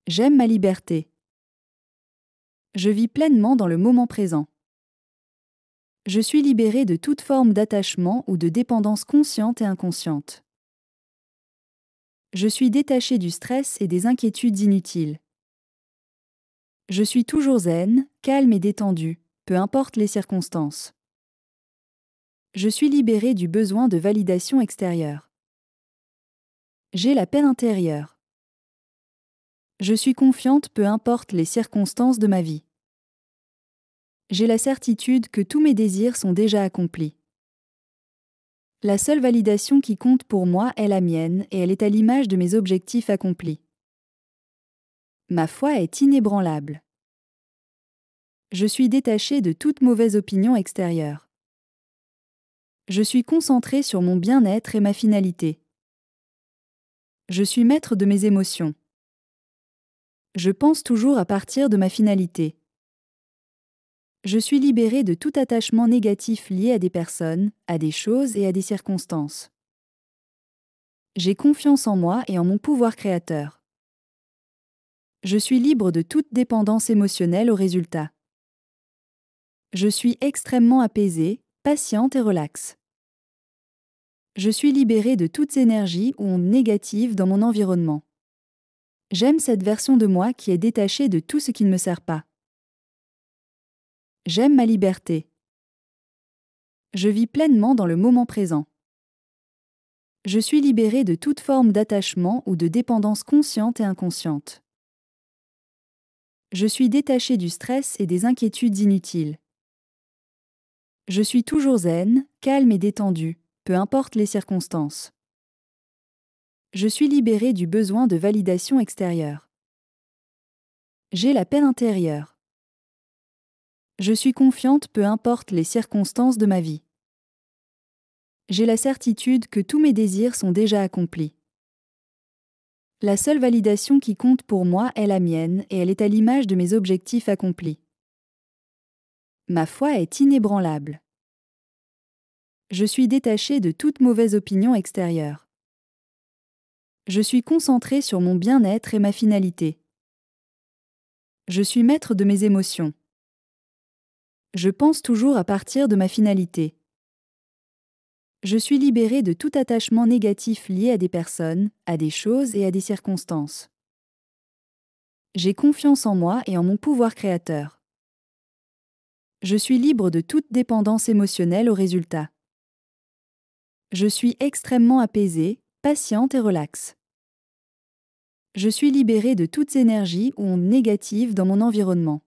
J'aime ma liberté. Je vis pleinement dans le moment présent. Je suis libérée de toute forme d'attachement ou de dépendance consciente et inconsciente. Je suis détachée du stress et des inquiétudes inutiles. Je suis toujours zen, calme et détendue, peu importe les circonstances. Je suis libérée du besoin de validation extérieure. J'ai la paix intérieure. Je suis confiante peu importe les circonstances de ma vie. J'ai la certitude que tous mes désirs sont déjà accomplis. La seule validation qui compte pour moi est la mienne et elle est à l'image de mes objectifs accomplis. Ma foi est inébranlable. Je suis détachée de toute mauvaise opinion extérieure. Je suis concentrée sur mon bien-être et ma finalité. Je suis maître de mes émotions. Je pense toujours à partir de ma finalité. Je suis libérée de tout attachement négatif lié à des personnes, à des choses et à des circonstances. J'ai confiance en moi et en mon pouvoir créateur. Je suis libre de toute dépendance émotionnelle au résultat. Je suis extrêmement apaisée, patiente et relaxe. Je suis libérée de toutes énergies ou ondes négatives dans mon environnement. J'aime cette version de moi qui est détachée de tout ce qui ne me sert pas. J'aime ma liberté. Je vis pleinement dans le moment présent. Je suis libérée de toute forme d'attachement ou de dépendance consciente et inconsciente. Je suis détachée du stress et des inquiétudes inutiles. Je suis toujours zen, calme et détendue, peu importe les circonstances. Je suis libérée du besoin de validation extérieure. J'ai la paix intérieure. Je suis confiante peu importe les circonstances de ma vie. J'ai la certitude que tous mes désirs sont déjà accomplis. La seule validation qui compte pour moi est la mienne et elle est à l'image de mes objectifs accomplis. Ma foi est inébranlable. Je suis détachée de toute mauvaise opinion extérieure. Je suis concentrée sur mon bien-être et ma finalité. Je suis maître de mes émotions. Je pense toujours à partir de ma finalité. Je suis libérée de tout attachement négatif lié à des personnes, à des choses et à des circonstances. J'ai confiance en moi et en mon pouvoir créateur. Je suis libre de toute dépendance émotionnelle au résultat. Je suis extrêmement apaisée, patiente et relaxe. Je suis libérée de toutes énergies ou ondes négatives dans mon environnement.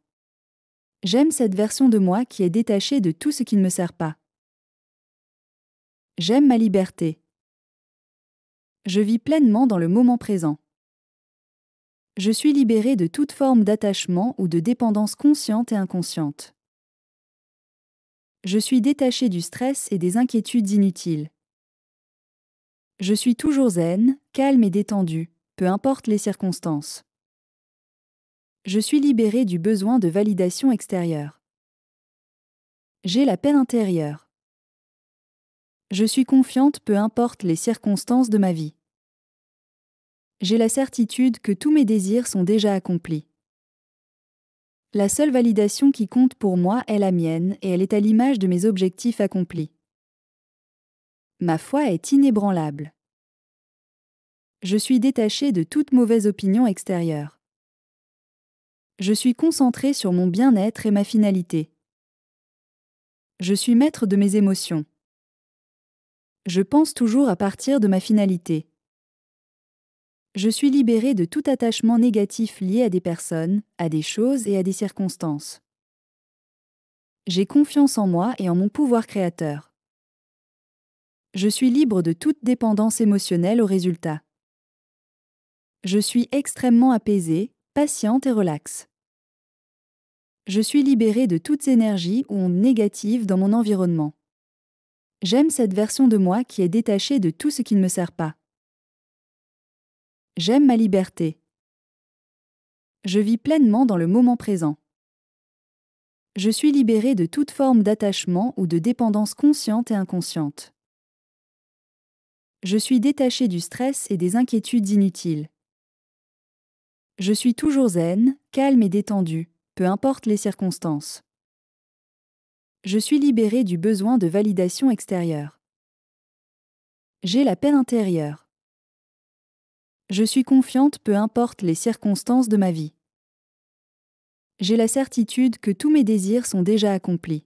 J'aime cette version de moi qui est détachée de tout ce qui ne me sert pas. J'aime ma liberté. Je vis pleinement dans le moment présent. Je suis libérée de toute forme d'attachement ou de dépendance consciente et inconsciente. Je suis détachée du stress et des inquiétudes inutiles. Je suis toujours zen, calme et détendue, peu importe les circonstances. Je suis libérée du besoin de validation extérieure. J'ai la paix intérieure. Je suis confiante peu importe les circonstances de ma vie. J'ai la certitude que tous mes désirs sont déjà accomplis. La seule validation qui compte pour moi est la mienne et elle est à l'image de mes objectifs accomplis. Ma foi est inébranlable. Je suis détachée de toute mauvaise opinion extérieure. Je suis concentrée sur mon bien-être et ma finalité. Je suis maître de mes émotions. Je pense toujours à partir de ma finalité. Je suis libérée de tout attachement négatif lié à des personnes, à des choses et à des circonstances. J'ai confiance en moi et en mon pouvoir créateur. Je suis libre de toute dépendance émotionnelle au résultat. Je suis extrêmement apaisée, patiente et relaxe. Je suis libérée de toutes énergies ou ondes négatives dans mon environnement. J'aime cette version de moi qui est détachée de tout ce qui ne me sert pas. J'aime ma liberté. Je vis pleinement dans le moment présent. Je suis libérée de toute forme d'attachement ou de dépendance consciente et inconsciente. Je suis détachée du stress et des inquiétudes inutiles. Je suis toujours zen, calme et détendu, peu importe les circonstances. Je suis libérée du besoin de validation extérieure. J'ai la paix intérieure. Je suis confiante peu importe les circonstances de ma vie. J'ai la certitude que tous mes désirs sont déjà accomplis.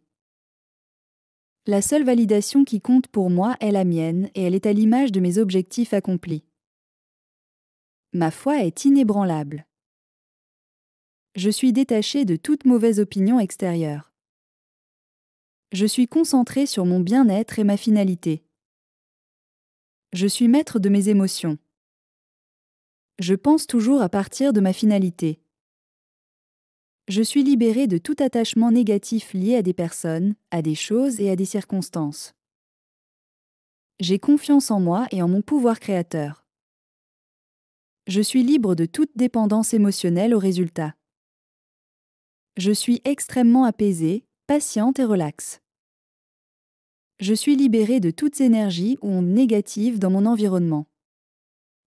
La seule validation qui compte pour moi est la mienne et elle est à l'image de mes objectifs accomplis. Ma foi est inébranlable. Je suis détachée de toute mauvaise opinion extérieure. Je suis concentrée sur mon bien-être et ma finalité. Je suis maître de mes émotions. Je pense toujours à partir de ma finalité. Je suis libérée de tout attachement négatif lié à des personnes, à des choses et à des circonstances. J'ai confiance en moi et en mon pouvoir créateur. Je suis libre de toute dépendance émotionnelle au résultat. Je suis extrêmement apaisée, patiente et relaxe. Je suis libérée de toutes énergies ou ondes négatives dans mon environnement.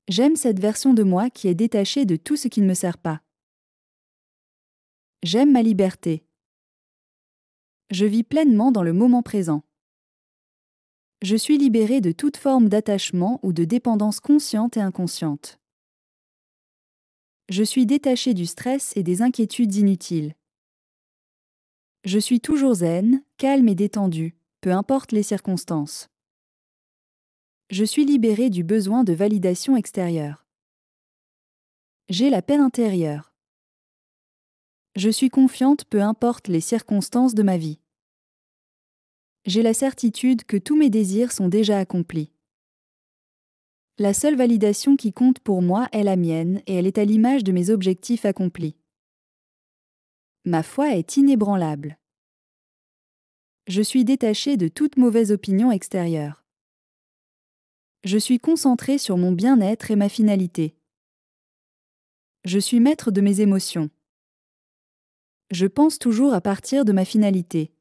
J'aime cette version de moi qui est détachée de tout ce qui ne me sert pas. J'aime ma liberté. Je vis pleinement dans le moment présent. Je suis libérée de toute forme d'attachement ou de dépendance consciente et inconsciente. Je suis détachée du stress et des inquiétudes inutiles. Je suis toujours zen, calme et détendue, peu importe les circonstances. Je suis libérée du besoin de validation extérieure. J'ai la paix intérieure. Je suis confiante peu importe les circonstances de ma vie. J'ai la certitude que tous mes désirs sont déjà accomplis. La seule validation qui compte pour moi est la mienne et elle est à l'image de mes objectifs accomplis. Ma foi est inébranlable. Je suis détachée de toute mauvaise opinion extérieure. Je suis concentrée sur mon bien-être et ma finalité. Je suis maître de mes émotions. Je pense toujours à partir de ma finalité.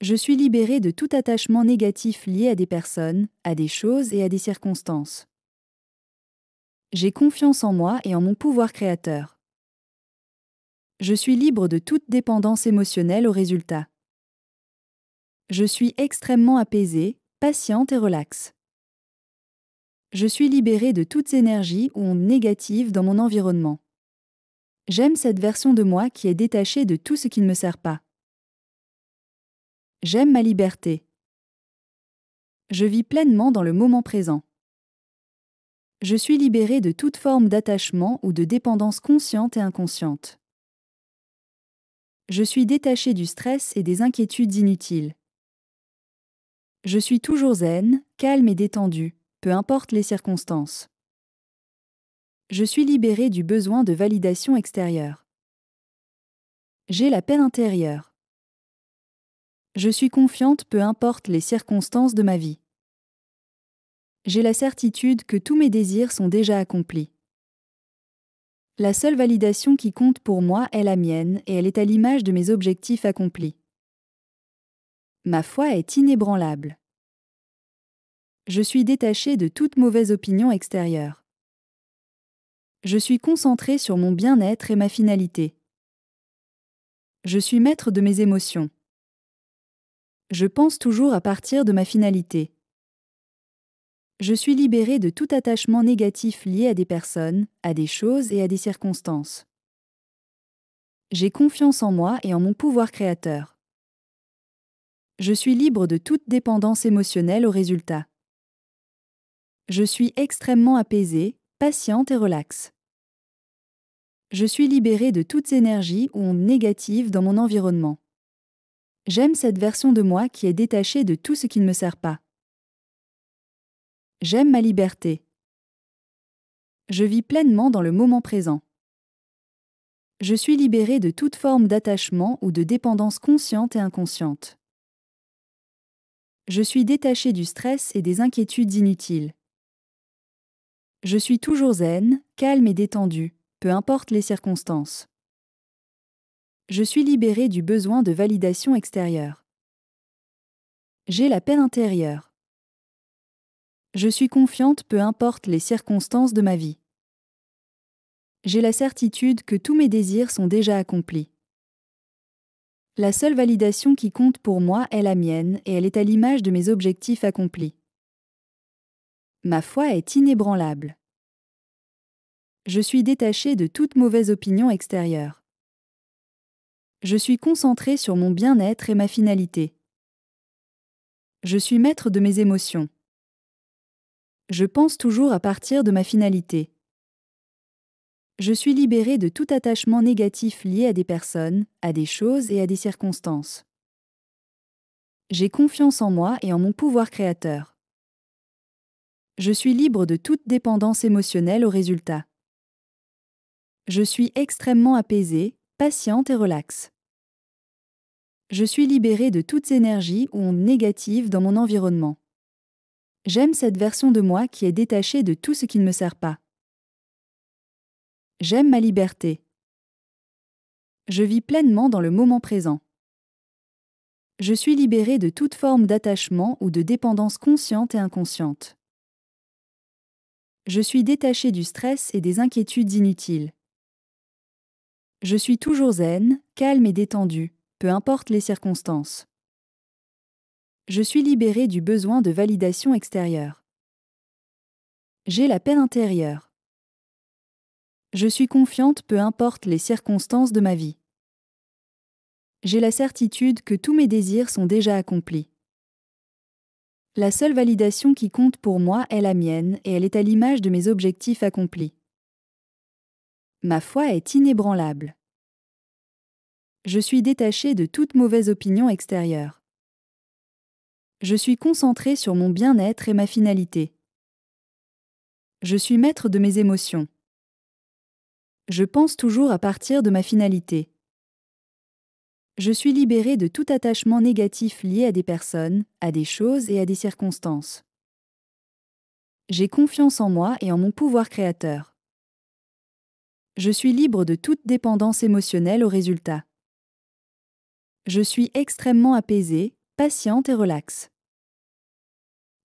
Je suis libérée de tout attachement négatif lié à des personnes, à des choses et à des circonstances. J'ai confiance en moi et en mon pouvoir créateur. Je suis libre de toute dépendance émotionnelle au résultat. Je suis extrêmement apaisée, patiente et relaxe. Je suis libérée de toutes énergies ou ondes négatives dans mon environnement. J'aime cette version de moi qui est détachée de tout ce qui ne me sert pas. J'aime ma liberté. Je vis pleinement dans le moment présent. Je suis libérée de toute forme d'attachement ou de dépendance consciente et inconsciente. Je suis détachée du stress et des inquiétudes inutiles. Je suis toujours zen, calme et détendue, peu importe les circonstances. Je suis libérée du besoin de validation extérieure. J'ai la paix intérieure. Je suis confiante peu importe les circonstances de ma vie. J'ai la certitude que tous mes désirs sont déjà accomplis. La seule validation qui compte pour moi est la mienne et elle est à l'image de mes objectifs accomplis. Ma foi est inébranlable. Je suis détachée de toute mauvaise opinion extérieure. Je suis concentrée sur mon bien-être et ma finalité. Je suis maître de mes émotions. Je pense toujours à partir de ma finalité. Je suis libérée de tout attachement négatif lié à des personnes, à des choses et à des circonstances. J'ai confiance en moi et en mon pouvoir créateur. Je suis libre de toute dépendance émotionnelle au résultat. Je suis extrêmement apaisée, patiente et relaxe. Je suis libérée de toutes énergies ou ondes négatives dans mon environnement. J'aime cette version de moi qui est détachée de tout ce qui ne me sert pas. J'aime ma liberté. Je vis pleinement dans le moment présent. Je suis libérée de toute forme d'attachement ou de dépendance consciente et inconsciente. Je suis détachée du stress et des inquiétudes inutiles. Je suis toujours zen, calme et détendue, peu importe les circonstances. Je suis libérée du besoin de validation extérieure. J'ai la paix intérieure. Je suis confiante peu importe les circonstances de ma vie. J'ai la certitude que tous mes désirs sont déjà accomplis. La seule validation qui compte pour moi est la mienne et elle est à l'image de mes objectifs accomplis. Ma foi est inébranlable. Je suis détaché de toute mauvaise opinion extérieure. Je suis concentré sur mon bien-être et ma finalité. Je suis maître de mes émotions. Je pense toujours à partir de ma finalité. Je suis libéré de tout attachement négatif lié à des personnes, à des choses et à des circonstances. J'ai confiance en moi et en mon pouvoir créateur. Je suis libre de toute dépendance émotionnelle au résultat. Je suis extrêmement apaisée, patiente et relaxe. Je suis libérée de toutes énergies ou ondes négatives dans mon environnement. J'aime cette version de moi qui est détachée de tout ce qui ne me sert pas. J'aime ma liberté. Je vis pleinement dans le moment présent. Je suis libérée de toute forme d'attachement ou de dépendance consciente et inconsciente. Je suis détachée du stress et des inquiétudes inutiles. Je suis toujours zen, calme et détendue, peu importe les circonstances. Je suis libérée du besoin de validation extérieure. J'ai la paix intérieure. Je suis confiante peu importe les circonstances de ma vie. J'ai la certitude que tous mes désirs sont déjà accomplis. La seule validation qui compte pour moi est la mienne et elle est à l'image de mes objectifs accomplis. Ma foi est inébranlable. Je suis détachée de toute mauvaise opinion extérieure. Je suis concentrée sur mon bien-être et ma finalité. Je suis maître de mes émotions. Je pense toujours à partir de ma finalité. Je suis libérée de tout attachement négatif lié à des personnes, à des choses et à des circonstances. J'ai confiance en moi et en mon pouvoir créateur. Je suis libre de toute dépendance émotionnelle au résultat. Je suis extrêmement apaisée, patiente et relaxe.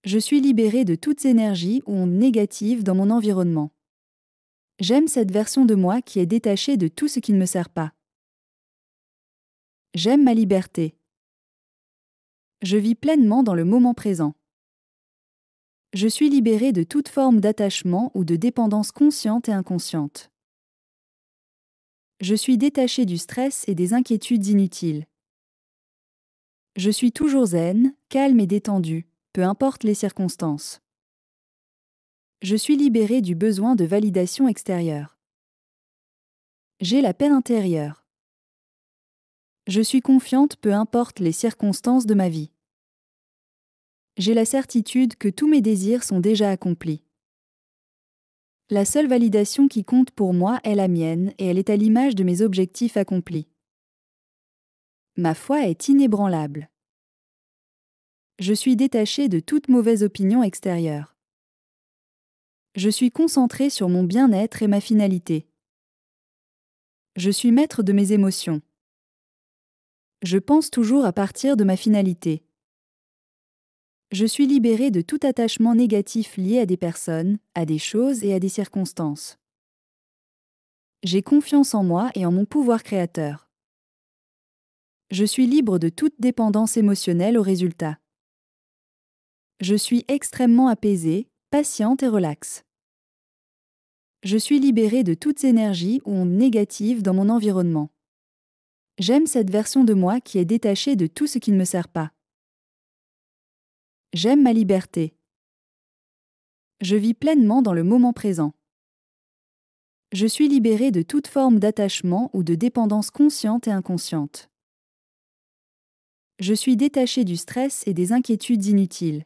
Je suis libérée de toutes énergies ou ondes négatives dans mon environnement. J'aime cette version de moi qui est détachée de tout ce qui ne me sert pas. J'aime ma liberté. Je vis pleinement dans le moment présent. Je suis libérée de toute forme d'attachement ou de dépendance consciente et inconsciente. Je suis détachée du stress et des inquiétudes inutiles. Je suis toujours zen, calme et détendue, peu importe les circonstances. Je suis libérée du besoin de validation extérieure. J'ai la paix intérieure. Je suis confiante peu importe les circonstances de ma vie. J'ai la certitude que tous mes désirs sont déjà accomplis. La seule validation qui compte pour moi est la mienne et elle est à l'image de mes objectifs accomplis. Ma foi est inébranlable. . 。 . . . . . . . . . . . . . . . . . . . . . . . . . . . 。 . . . . . . . . . . . . . . . . . . . . . . . . . . . 。 . 。 Je suis détachée de toute mauvaise opinion extérieure. Je suis concentrée sur mon bien-être et ma finalité. Je suis maître de mes émotions. Je pense toujours à partir de ma finalité. Je suis libérée de tout attachement négatif lié à des personnes, à des choses et à des circonstances. J'ai confiance en moi et en mon pouvoir créateur. Je suis libre de toute dépendance émotionnelle au résultat. Je suis extrêmement apaisée, patiente et relaxe. Je suis libérée de toutes énergies ou ondes négatives dans mon environnement. J'aime cette version de moi qui est détachée de tout ce qui ne me sert pas. J'aime ma liberté. Je vis pleinement dans le moment présent. Je suis libérée de toute forme d'attachement ou de dépendance consciente et inconsciente. Je suis détachée du stress et des inquiétudes inutiles.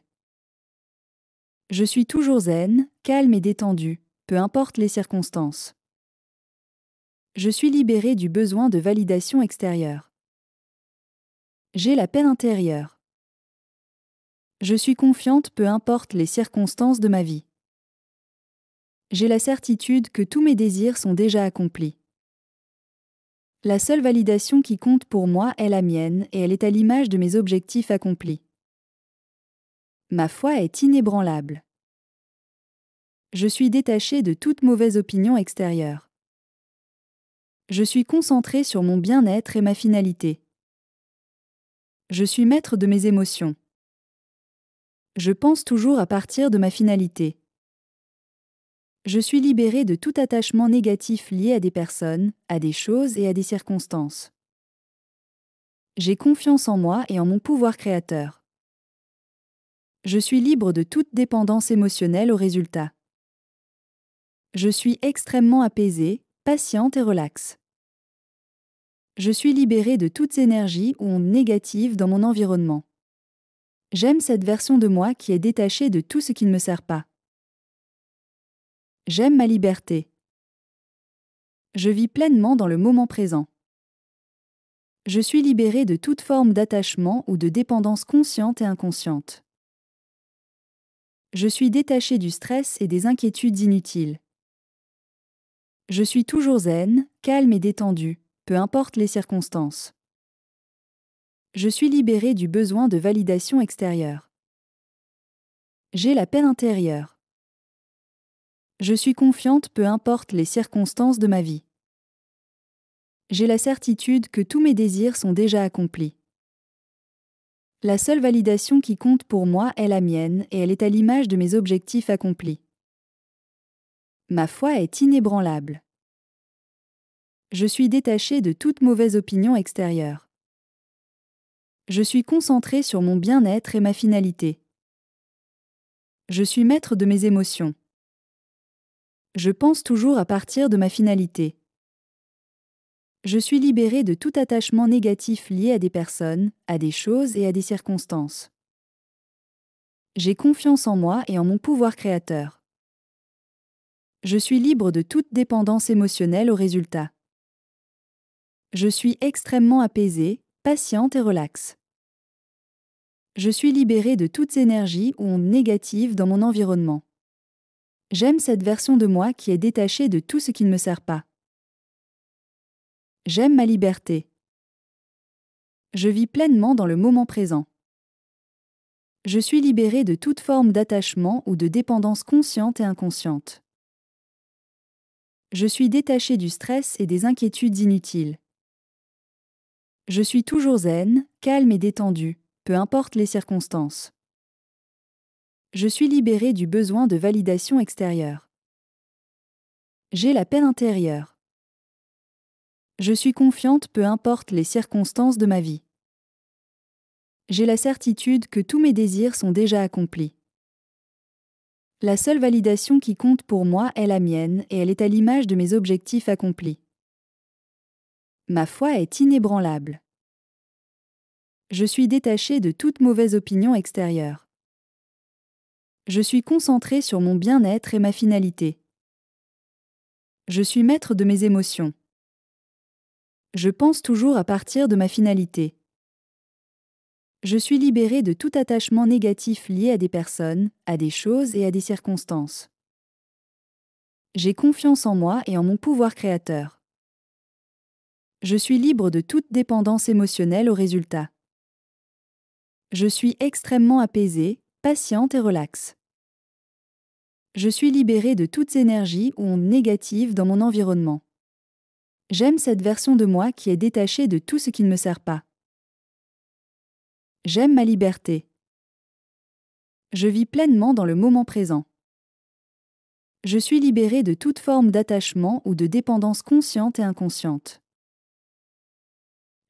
Je suis toujours zen, calme et détendue, peu importe les circonstances. Je suis libérée du besoin de validation extérieure. J'ai la paix intérieure. Je suis confiante peu importe les circonstances de ma vie. J'ai la certitude que tous mes désirs sont déjà accomplis. La seule validation qui compte pour moi est la mienne et elle est à l'image de mes objectifs accomplis. Ma foi est inébranlable. Je suis détachée de toute mauvaise opinion extérieure. Je suis concentré sur mon bien-être et ma finalité. Je suis maître de mes émotions. Je pense toujours à partir de ma finalité. Je suis libéré de tout attachement négatif lié à des personnes, à des choses et à des circonstances. J'ai confiance en moi et en mon pouvoir créateur. Je suis libre de toute dépendance émotionnelle au résultat. Je suis extrêmement apaisée, patiente et relaxe. Je suis libérée de toutes énergies ou ondes négatives dans mon environnement. J'aime cette version de moi qui est détachée de tout ce qui ne me sert pas. J'aime ma liberté. Je vis pleinement dans le moment présent. Je suis libérée de toute forme d'attachement ou de dépendance consciente et inconsciente. Je suis détachée du stress et des inquiétudes inutiles. Je suis toujours zen, calme et détendue, peu importe les circonstances. Je suis libérée du besoin de validation extérieure. J'ai la paix intérieure. Je suis confiante peu importe les circonstances de ma vie. J'ai la certitude que tous mes désirs sont déjà accomplis. La seule validation qui compte pour moi est la mienne et elle est à l'image de mes objectifs accomplis. Ma foi est inébranlable. Je suis détachée de toute mauvaise opinion extérieure. Je suis concentrée sur mon bien-être et ma finalité. Je suis maître de mes émotions. Je pense toujours à partir de ma finalité. Je suis libérée de tout attachement négatif lié à des personnes, à des choses et à des circonstances. J'ai confiance en moi et en mon pouvoir créateur. Je suis libre de toute dépendance émotionnelle au résultat. Je suis extrêmement apaisée, patiente et relaxe. Je suis libérée de toutes énergies ou ondes négatives dans mon environnement. J'aime cette version de moi qui est détachée de tout ce qui ne me sert pas. J'aime ma liberté. Je vis pleinement dans le moment présent. Je suis libérée de toute forme d'attachement ou de dépendance consciente et inconsciente. Je suis détachée du stress et des inquiétudes inutiles. Je suis toujours zen, calme et détendue, peu importe les circonstances. Je suis libérée du besoin de validation extérieure. J'ai la paix intérieure. Je suis confiante peu importe les circonstances de ma vie. J'ai la certitude que tous mes désirs sont déjà accomplis. La seule validation qui compte pour moi est la mienne et elle est à l'image de mes objectifs accomplis. Ma foi est inébranlable. Je suis détachée de toute mauvaise opinion extérieure. Je suis concentrée sur mon bien-être et ma finalité. Je suis maître de mes émotions. Je pense toujours à partir de ma finalité. Je suis libérée de tout attachement négatif lié à des personnes, à des choses et à des circonstances. J'ai confiance en moi et en mon pouvoir créateur. Je suis libre de toute dépendance émotionnelle au résultat. Je suis extrêmement apaisée, patiente et relaxe. Je suis libérée de toutes énergies ou ondes négatives dans mon environnement. J'aime cette version de moi qui est détachée de tout ce qui ne me sert pas. J'aime ma liberté. Je vis pleinement dans le moment présent. Je suis libérée de toute forme d'attachement ou de dépendance consciente et inconsciente.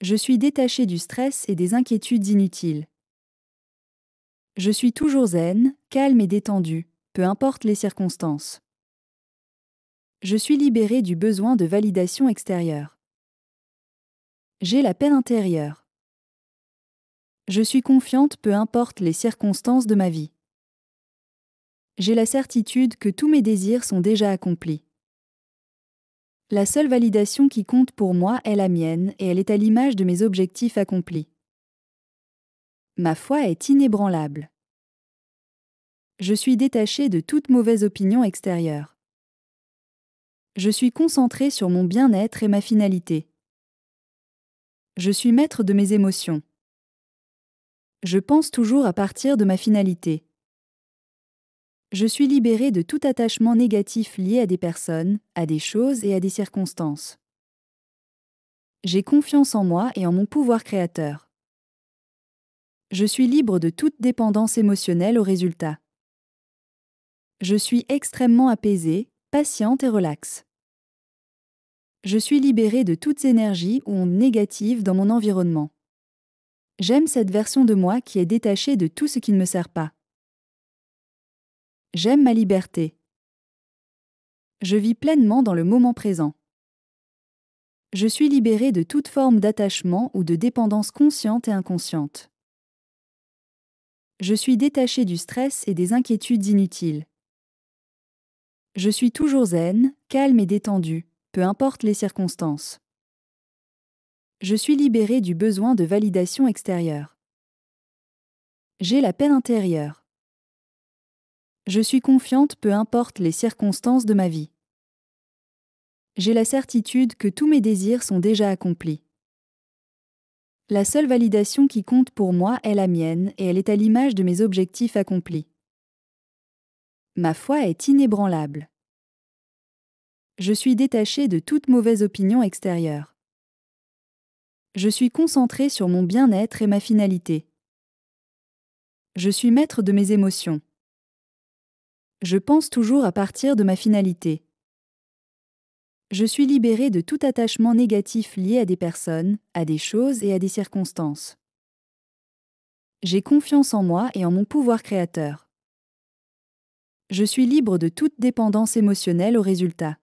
Je suis détachée du stress et des inquiétudes inutiles. Je suis toujours zen, calme et détendue, peu importe les circonstances. Je suis libérée du besoin de validation extérieure. J'ai la paix intérieure. Je suis confiante peu importe les circonstances de ma vie. J'ai la certitude que tous mes désirs sont déjà accomplis. La seule validation qui compte pour moi est la mienne et elle est à l'image de mes objectifs accomplis. Ma foi est inébranlable. Je suis détachée de toute mauvaise opinion extérieure. Je suis concentrée sur mon bien-être et ma finalité. Je suis maître de mes émotions. Je pense toujours à partir de ma finalité. Je suis libérée de tout attachement négatif lié à des personnes, à des choses et à des circonstances. J'ai confiance en moi et en mon pouvoir créateur. Je suis libre de toute dépendance émotionnelle au résultat. Je suis extrêmement apaisée, patiente et relaxe. Je suis libérée de toutes énergies ou ondes négatives dans mon environnement. J'aime cette version de moi qui est détachée de tout ce qui ne me sert pas. J'aime ma liberté. Je vis pleinement dans le moment présent. Je suis libérée de toute forme d'attachement ou de dépendance consciente et inconsciente. Je suis détachée du stress et des inquiétudes inutiles. Je suis toujours zen, calme et détendue, peu importe les circonstances. Je suis libérée du besoin de validation extérieure. J'ai la paix intérieure. Je suis confiante peu importe les circonstances de ma vie. J'ai la certitude que tous mes désirs sont déjà accomplis. La seule validation qui compte pour moi est la mienne et elle est à l'image de mes objectifs accomplis. Ma foi est inébranlable. Je suis détachée de toute mauvaise opinion extérieure. Je suis concentrée sur mon bien-être et ma finalité. Je suis maître de mes émotions. Je pense toujours à partir de ma finalité. Je suis libérée de tout attachement négatif lié à des personnes, à des choses et à des circonstances. J'ai confiance en moi et en mon pouvoir créateur. Je suis libre de toute dépendance émotionnelle au résultat.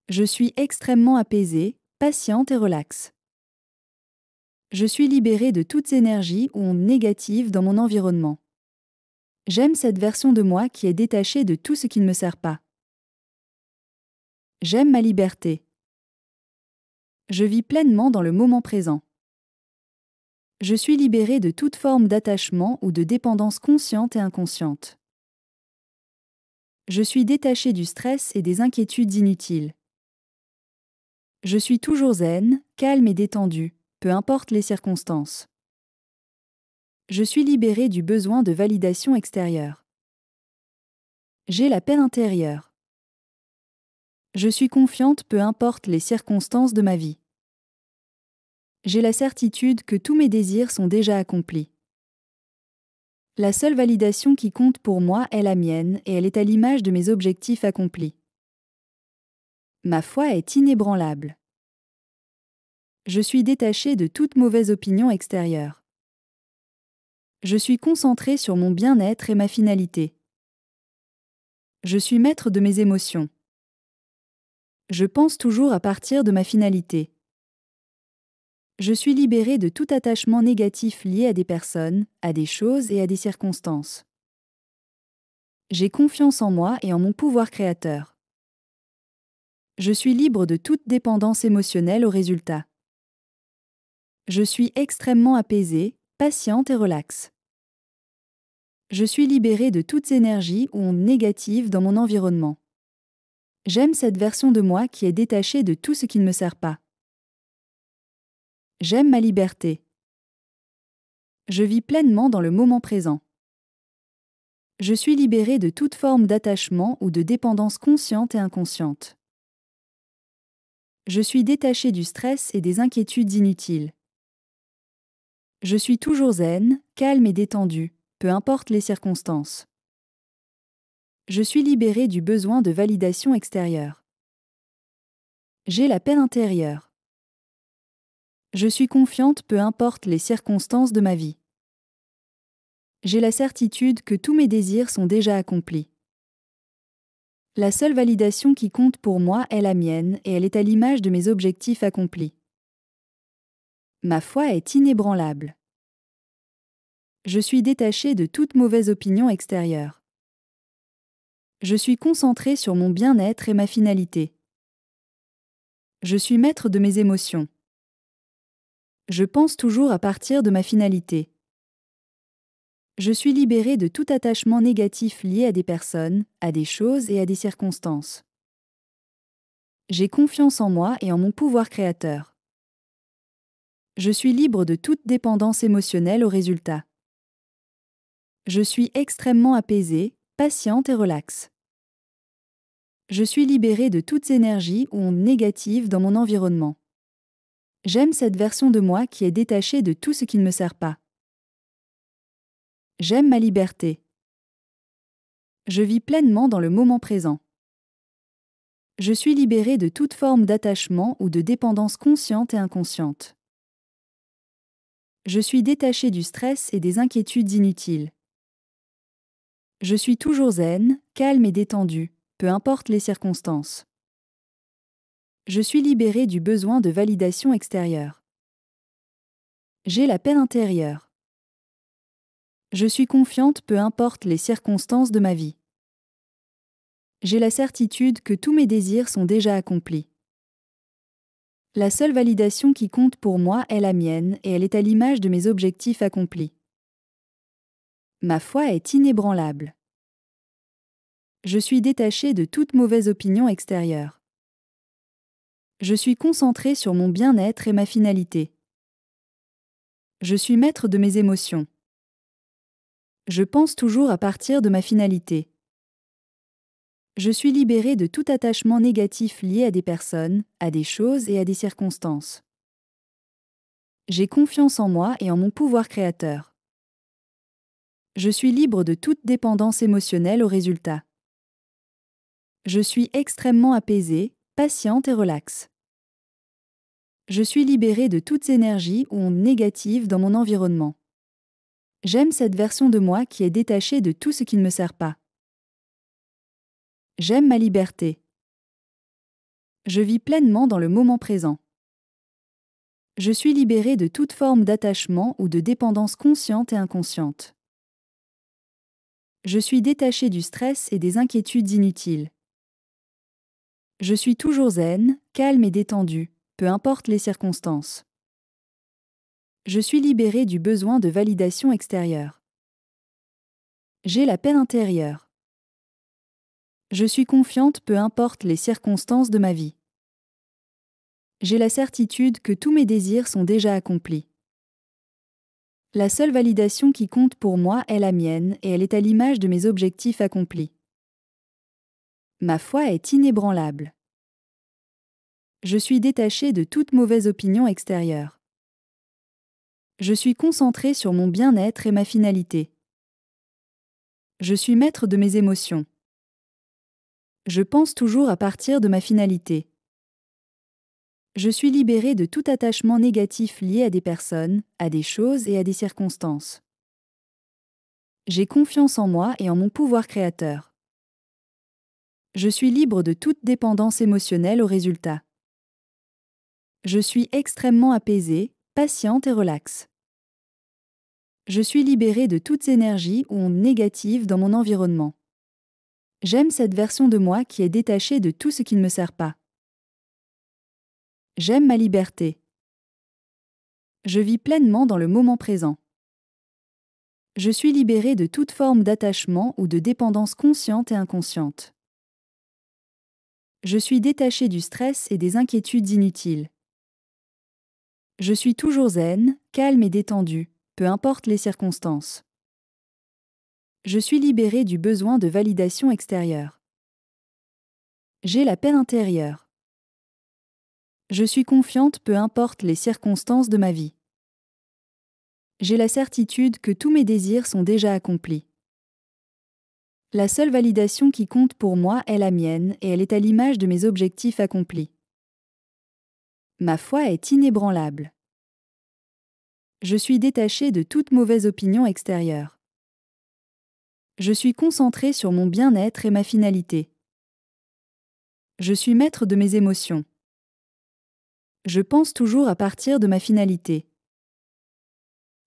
Je suis extrêmement apaisée, patiente et relaxe. Je suis libérée de toutes énergies ou ondes négatives dans mon environnement. J'aime cette version de moi qui est détachée de tout ce qui ne me sert pas. J'aime ma liberté. Je vis pleinement dans le moment présent. Je suis libérée de toute forme d'attachement ou de dépendance consciente et inconsciente. Je suis détachée du stress et des inquiétudes inutiles. Je suis toujours zen, calme et détendue, peu importe les circonstances. Je suis libérée du besoin de validation extérieure. J'ai la paix intérieure. Je suis confiante peu importe les circonstances de ma vie. J'ai la certitude que tous mes désirs sont déjà accomplis. La seule validation qui compte pour moi est la mienne et elle est à l'image de mes objectifs accomplis. Ma foi est inébranlable. Je suis détachée de toute mauvaise opinion extérieure. Je suis concentrée sur mon bien-être et ma finalité. Je suis maître de mes émotions. Je pense toujours à partir de ma finalité. Je suis libérée de tout attachement négatif lié à des personnes, à des choses et à des circonstances. J'ai confiance en moi et en mon pouvoir créateur. Je suis libre de toute dépendance émotionnelle au résultat. Je suis extrêmement apaisée, patiente et relaxe. Je suis libérée de toutes énergies ou ondes négatives dans mon environnement. J'aime cette version de moi qui est détachée de tout ce qui ne me sert pas. J'aime ma liberté. Je vis pleinement dans le moment présent. Je suis libérée de toute forme d'attachement ou de dépendance consciente et inconsciente. Je suis détachée du stress et des inquiétudes inutiles. Je suis toujours zen, calme et détendue, peu importe les circonstances. Je suis libérée du besoin de validation extérieure. J'ai la paix intérieure. Je suis confiante peu importe les circonstances de ma vie. J'ai la certitude que tous mes désirs sont déjà accomplis. La seule validation qui compte pour moi est la mienne et elle est à l'image de mes objectifs accomplis. Ma foi est inébranlable. Je suis détachée de toute mauvaise opinion extérieure. Je suis concentrée sur mon bien-être et ma finalité. Je suis maître de mes émotions. Je pense toujours à partir de ma finalité. Je suis libérée de tout attachement négatif lié à des personnes, à des choses et à des circonstances. J'ai confiance en moi et en mon pouvoir créateur. Je suis libre de toute dépendance émotionnelle au résultat. Je suis extrêmement apaisée, patiente et relaxe. Je suis libérée de toutes énergies ou ondes négatives dans mon environnement. J'aime cette version de moi qui est détachée de tout ce qui ne me sert pas. J'aime ma liberté. Je vis pleinement dans le moment présent. Je suis libérée de toute forme d'attachement ou de dépendance consciente et inconsciente. Je suis détachée du stress et des inquiétudes inutiles. Je suis toujours zen, calme et détendue, peu importe les circonstances. Je suis libérée du besoin de validation extérieure. J'ai la paix intérieure. Je suis confiante peu importe les circonstances de ma vie. J'ai la certitude que tous mes désirs sont déjà accomplis. La seule validation qui compte pour moi est la mienne et elle est à l'image de mes objectifs accomplis. Ma foi est inébranlable. Je suis détachée de toute mauvaise opinion extérieure. Je suis concentrée sur mon bien-être et ma finalité. Je suis maître de mes émotions. Je pense toujours à partir de ma finalité. Je suis libérée de tout attachement négatif lié à des personnes, à des choses et à des circonstances. J'ai confiance en moi et en mon pouvoir créateur. Je suis libre de toute dépendance émotionnelle au résultat. Je suis extrêmement apaisée, patiente et relaxe. Je suis libérée de toutes énergies ou ondes négatives dans mon environnement. J'aime cette version de moi qui est détachée de tout ce qui ne me sert pas. J'aime ma liberté. Je vis pleinement dans le moment présent. Je suis libérée de toute forme d'attachement ou de dépendance consciente et inconsciente. Je suis détachée du stress et des inquiétudes inutiles. Je suis toujours zen, calme et détendue, peu importe les circonstances. Je suis libérée du besoin de validation extérieure. J'ai la paix intérieure. Je suis confiante peu importe les circonstances de ma vie. J'ai la certitude que tous mes désirs sont déjà accomplis. La seule validation qui compte pour moi est la mienne et elle est à l'image de mes objectifs accomplis. Ma foi est inébranlable. Je suis détachée de toute mauvaise opinion extérieure. Je suis concentrée sur mon bien-être et ma finalité. Je suis maître de mes émotions. Je pense toujours à partir de ma finalité. Je suis libérée de tout attachement négatif lié à des personnes, à des choses et à des circonstances. J'ai confiance en moi et en mon pouvoir créateur. Je suis libre de toute dépendance émotionnelle au résultat. Je suis extrêmement apaisée, patiente et relaxe. Je suis libérée de toutes énergies ou ondes négatives dans mon environnement. J'aime cette version de moi qui est détachée de tout ce qui ne me sert pas. J'aime ma liberté. Je vis pleinement dans le moment présent. Je suis libérée de toute forme d'attachement ou de dépendance consciente et inconsciente. Je suis détachée du stress et des inquiétudes inutiles. Je suis toujours zen, calme et détendue, peu importe les circonstances. Je suis libérée du besoin de validation extérieure. J'ai la paix intérieure. Je suis confiante peu importe les circonstances de ma vie. J'ai la certitude que tous mes désirs sont déjà accomplis. La seule validation qui compte pour moi est la mienne et elle est à l'image de mes objectifs accomplis. Ma foi est inébranlable. Je suis détachée de toute mauvaise opinion extérieure. Je suis concentrée sur mon bien-être et ma finalité. Je suis maître de mes émotions. Je pense toujours à partir de ma finalité.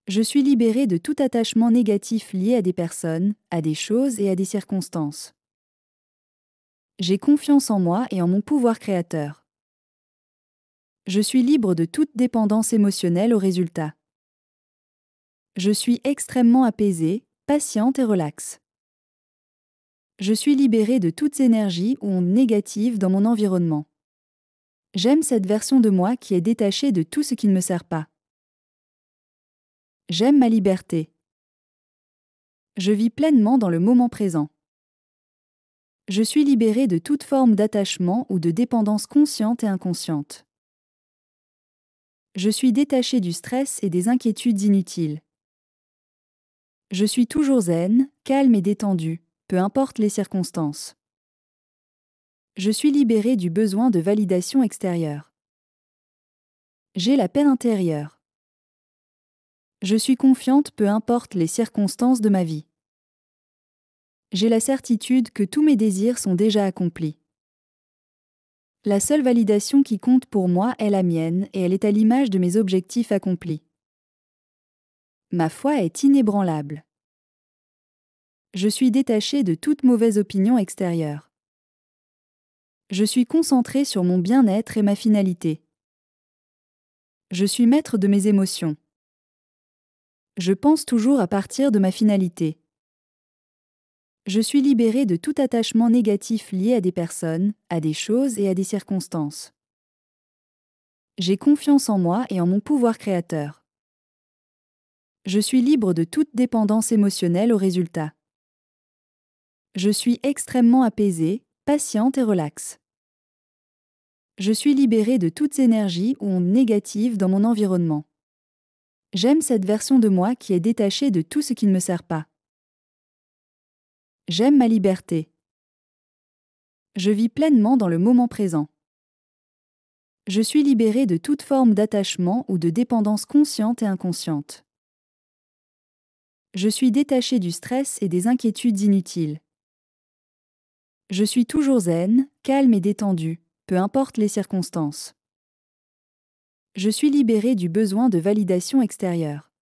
Je suis libérée de tout attachement négatif lié à des personnes, à des choses et à des circonstances. J'ai confiance en moi et en mon pouvoir créateur. Je suis libre de toute dépendance émotionnelle au résultat. Je suis extrêmement apaisée, patiente et relaxe. Je suis libérée de toutes énergies ou ondes négatives dans mon environnement. J'aime cette version de moi qui est détachée de tout ce qui ne me sert pas. J'aime ma liberté. Je vis pleinement dans le moment présent. Je suis libérée de toute forme d'attachement ou de dépendance consciente et inconsciente. Je suis détaché du stress et des inquiétudes inutiles. Je suis toujours zen, calme et détendu, peu importe les circonstances. Je suis libéré du besoin de validation extérieure. J'ai la paix intérieure. Je suis confiante peu importe les circonstances de ma vie. J'ai la certitude que tous mes désirs sont déjà accomplis. La seule validation qui compte pour moi est la mienne et elle est à l'image de mes objectifs accomplis. Ma foi est inébranlable. Je suis détaché de toute mauvaise opinion extérieure. Je suis concentré sur mon bien-être et ma finalité. Je suis maître de mes émotions. Je pense toujours à partir de ma finalité. Je suis libéré de tout attachement négatif lié à des personnes, à des choses et à des circonstances. J'ai confiance en moi et en mon pouvoir créateur. Je suis libre de toute dépendance émotionnelle au résultat. Je suis extrêmement apaisée, patiente et relaxe. Je suis libérée de toutes énergies ou ondes négatives dans mon environnement. J'aime cette version de moi qui est détachée de tout ce qui ne me sert pas. J'aime ma liberté. Je vis pleinement dans le moment présent. Je suis libérée de toute forme d'attachement ou de dépendance consciente et inconsciente. Je suis détachée du stress et des inquiétudes inutiles. Je suis toujours zen, calme et détendu, peu importe les circonstances. Je suis libérée du besoin de validation extérieure.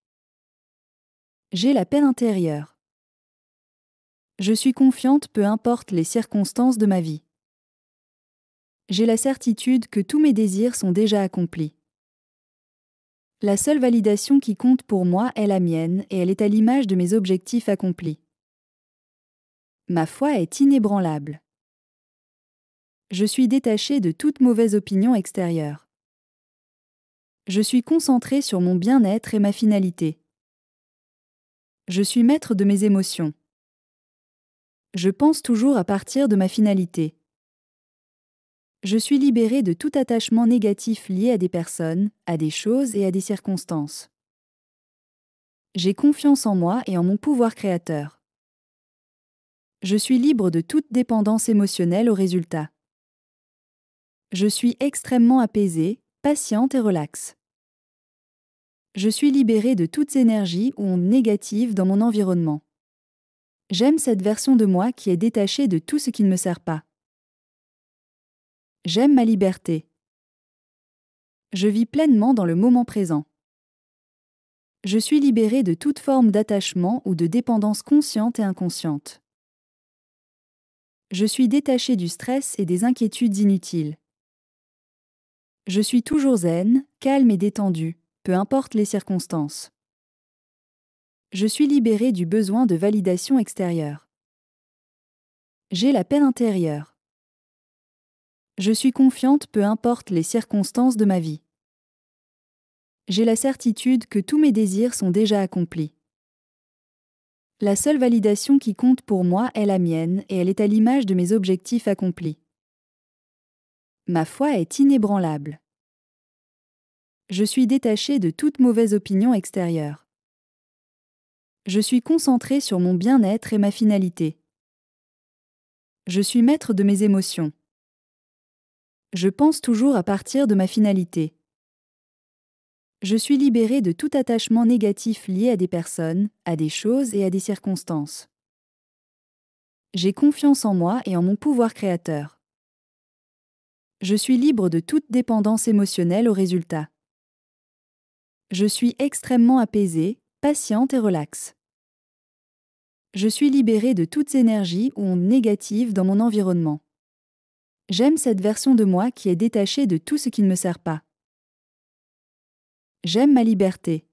J'ai la paix intérieure. Je suis confiante peu importe les circonstances de ma vie. J'ai la certitude que tous mes désirs sont déjà accomplis. La seule validation qui compte pour moi est la mienne et elle est à l'image de mes objectifs accomplis. Ma foi est inébranlable. Je suis détaché de toute mauvaise opinion extérieure. Je suis concentré sur mon bien-être et ma finalité. Je suis maître de mes émotions. Je pense toujours à partir de ma finalité. Je suis libéré de tout attachement négatif lié à des personnes, à des choses et à des circonstances. J'ai confiance en moi et en mon pouvoir créateur. Je suis libre de toute dépendance émotionnelle au résultat. Je suis extrêmement apaisée, patiente et relaxe. Je suis libérée de toutes énergies ou ondes négatives dans mon environnement. J'aime cette version de moi qui est détachée de tout ce qui ne me sert pas. J'aime ma liberté. Je vis pleinement dans le moment présent. Je suis libérée de toute forme d'attachement ou de dépendance consciente et inconsciente. Je suis détachée du stress et des inquiétudes inutiles. Je suis toujours zen, calme et détendu, peu importe les circonstances. Je suis libérée du besoin de validation extérieure. J'ai la paix intérieure. Je suis confiante peu importe les circonstances de ma vie. J'ai la certitude que tous mes désirs sont déjà accomplis. La seule validation qui compte pour moi est la mienne et elle est à l'image de mes objectifs accomplis. Ma foi est inébranlable. Je suis détachée de toute mauvaise opinion extérieure. Je suis concentrée sur mon bien-être et ma finalité. Je suis maître de mes émotions. Je pense toujours à partir de ma finalité. Je suis libérée de tout attachement négatif lié à des personnes, à des choses et à des circonstances. J'ai confiance en moi et en mon pouvoir créateur. Je suis libre de toute dépendance émotionnelle au résultat. Je suis extrêmement apaisée, patiente et relaxe. Je suis libérée de toutes énergies ou ondes négatives dans mon environnement. J'aime cette version de moi qui est détachée de tout ce qui ne me sert pas. J'aime ma liberté.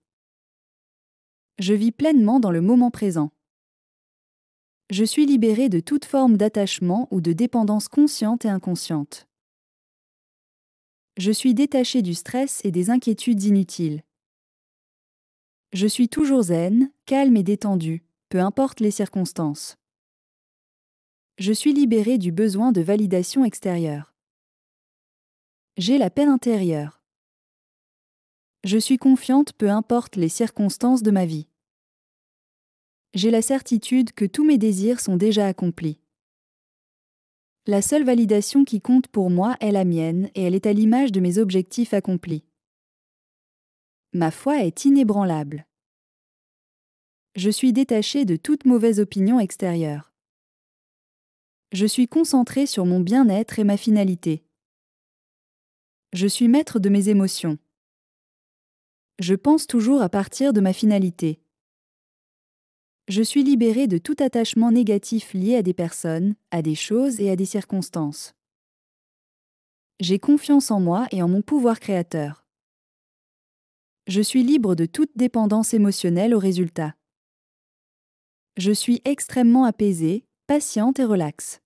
Je vis pleinement dans le moment présent. Je suis libérée de toute forme d'attachement ou de dépendance consciente et inconsciente. Je suis détachée du stress et des inquiétudes inutiles. Je suis toujours zen, calme et détendu, peu importe les circonstances. Je suis libérée du besoin de validation extérieure. J'ai la paix intérieure. Je suis confiante peu importe les circonstances de ma vie. J'ai la certitude que tous mes désirs sont déjà accomplis. La seule validation qui compte pour moi est la mienne et elle est à l'image de mes objectifs accomplis. Ma foi est inébranlable. Je suis détachée de toute mauvaise opinion extérieure. Je suis concentrée sur mon bien-être et ma finalité. Je suis maître de mes émotions. Je pense toujours à partir de ma finalité. Je suis libérée de tout attachement négatif lié à des personnes, à des choses et à des circonstances. J'ai confiance en moi et en mon pouvoir créateur. Je suis libre de toute dépendance émotionnelle au résultat. Je suis extrêmement apaisée, patiente et relaxe.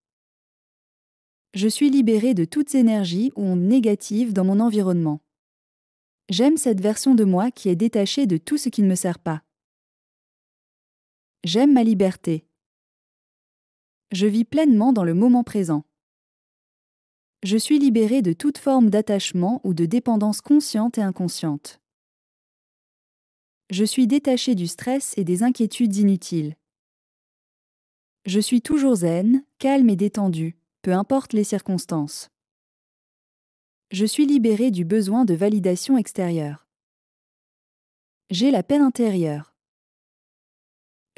Je suis libérée de toutes énergies ou ondes négatives dans mon environnement. J'aime cette version de moi qui est détachée de tout ce qui ne me sert pas. J'aime ma liberté. Je vis pleinement dans le moment présent. Je suis libérée de toute forme d'attachement ou de dépendance consciente et inconsciente. Je suis détachée du stress et des inquiétudes inutiles. Je suis toujours zen, calme et détendue, peu importe les circonstances. Je suis libérée du besoin de validation extérieure. J'ai la paix intérieure.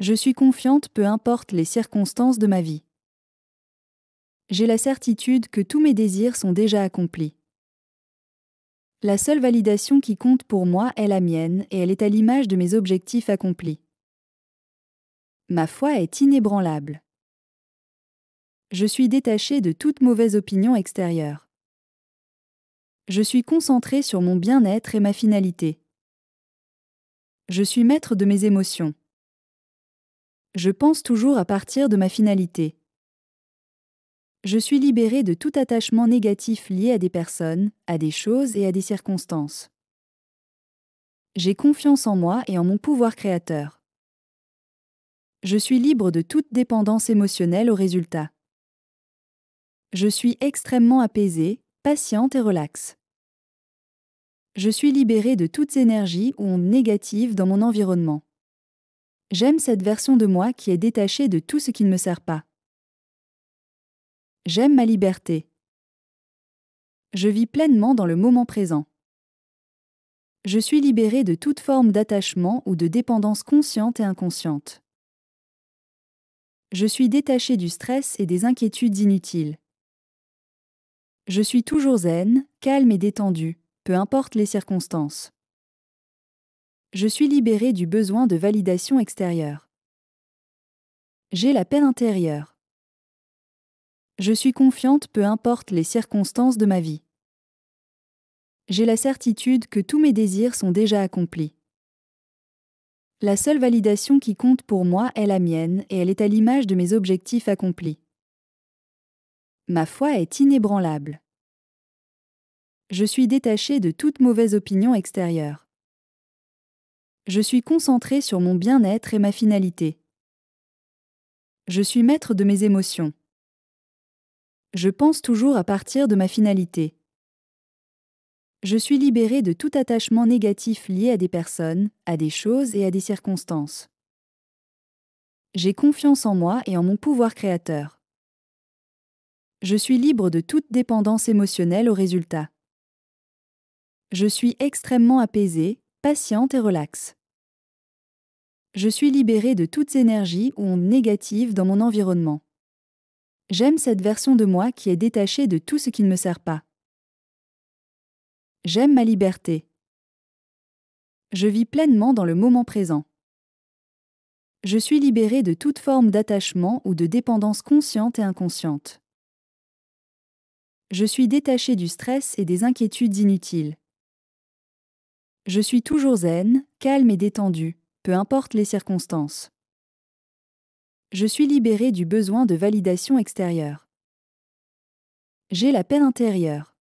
Je suis confiante peu importe les circonstances de ma vie. J'ai la certitude que tous mes désirs sont déjà accomplis. La seule validation qui compte pour moi est la mienne et elle est à l'image de mes objectifs accomplis. Ma foi est inébranlable. Je suis détachée de toute mauvaise opinion extérieure. Je suis concentrée sur mon bien-être et ma finalité. Je suis maître de mes émotions. Je pense toujours à partir de ma finalité. Je suis libérée de tout attachement négatif lié à des personnes, à des choses et à des circonstances. J'ai confiance en moi et en mon pouvoir créateur. Je suis libre de toute dépendance émotionnelle au résultat. Je suis extrêmement apaisée, patiente et relaxe. Je suis libérée de toutes énergies ou ondes négatives dans mon environnement. J'aime cette version de moi qui est détachée de tout ce qui ne me sert pas. J'aime ma liberté. Je vis pleinement dans le moment présent. Je suis libérée de toute forme d'attachement ou de dépendance consciente et inconsciente. Je suis détachée du stress et des inquiétudes inutiles. Je suis toujours zen, calme et détendue, peu importe les circonstances. Je suis libérée du besoin de validation extérieure. J'ai la paix intérieure. Je suis confiante peu importe les circonstances de ma vie. J'ai la certitude que tous mes désirs sont déjà accomplis. La seule validation qui compte pour moi est la mienne et elle est à l'image de mes objectifs accomplis. Ma foi est inébranlable. Je suis détachée de toute mauvaise opinion extérieure. Je suis concentrée sur mon bien-être et ma finalité. Je suis maître de mes émotions. Je pense toujours à partir de ma finalité. Je suis libérée de tout attachement négatif lié à des personnes, à des choses et à des circonstances. J'ai confiance en moi et en mon pouvoir créateur. Je suis libre de toute dépendance émotionnelle au résultat. Je suis extrêmement apaisée, patiente et relaxe. Je suis libérée de toutes énergies ou ondes négatives dans mon environnement. J'aime cette version de moi qui est détachée de tout ce qui ne me sert pas. J'aime ma liberté. Je vis pleinement dans le moment présent. Je suis libérée de toute forme d'attachement ou de dépendance consciente et inconsciente. Je suis détachée du stress et des inquiétudes inutiles. Je suis toujours zen, calme et détendue, peu importe les circonstances. Je suis libérée du besoin de validation extérieure. J'ai la paix intérieure.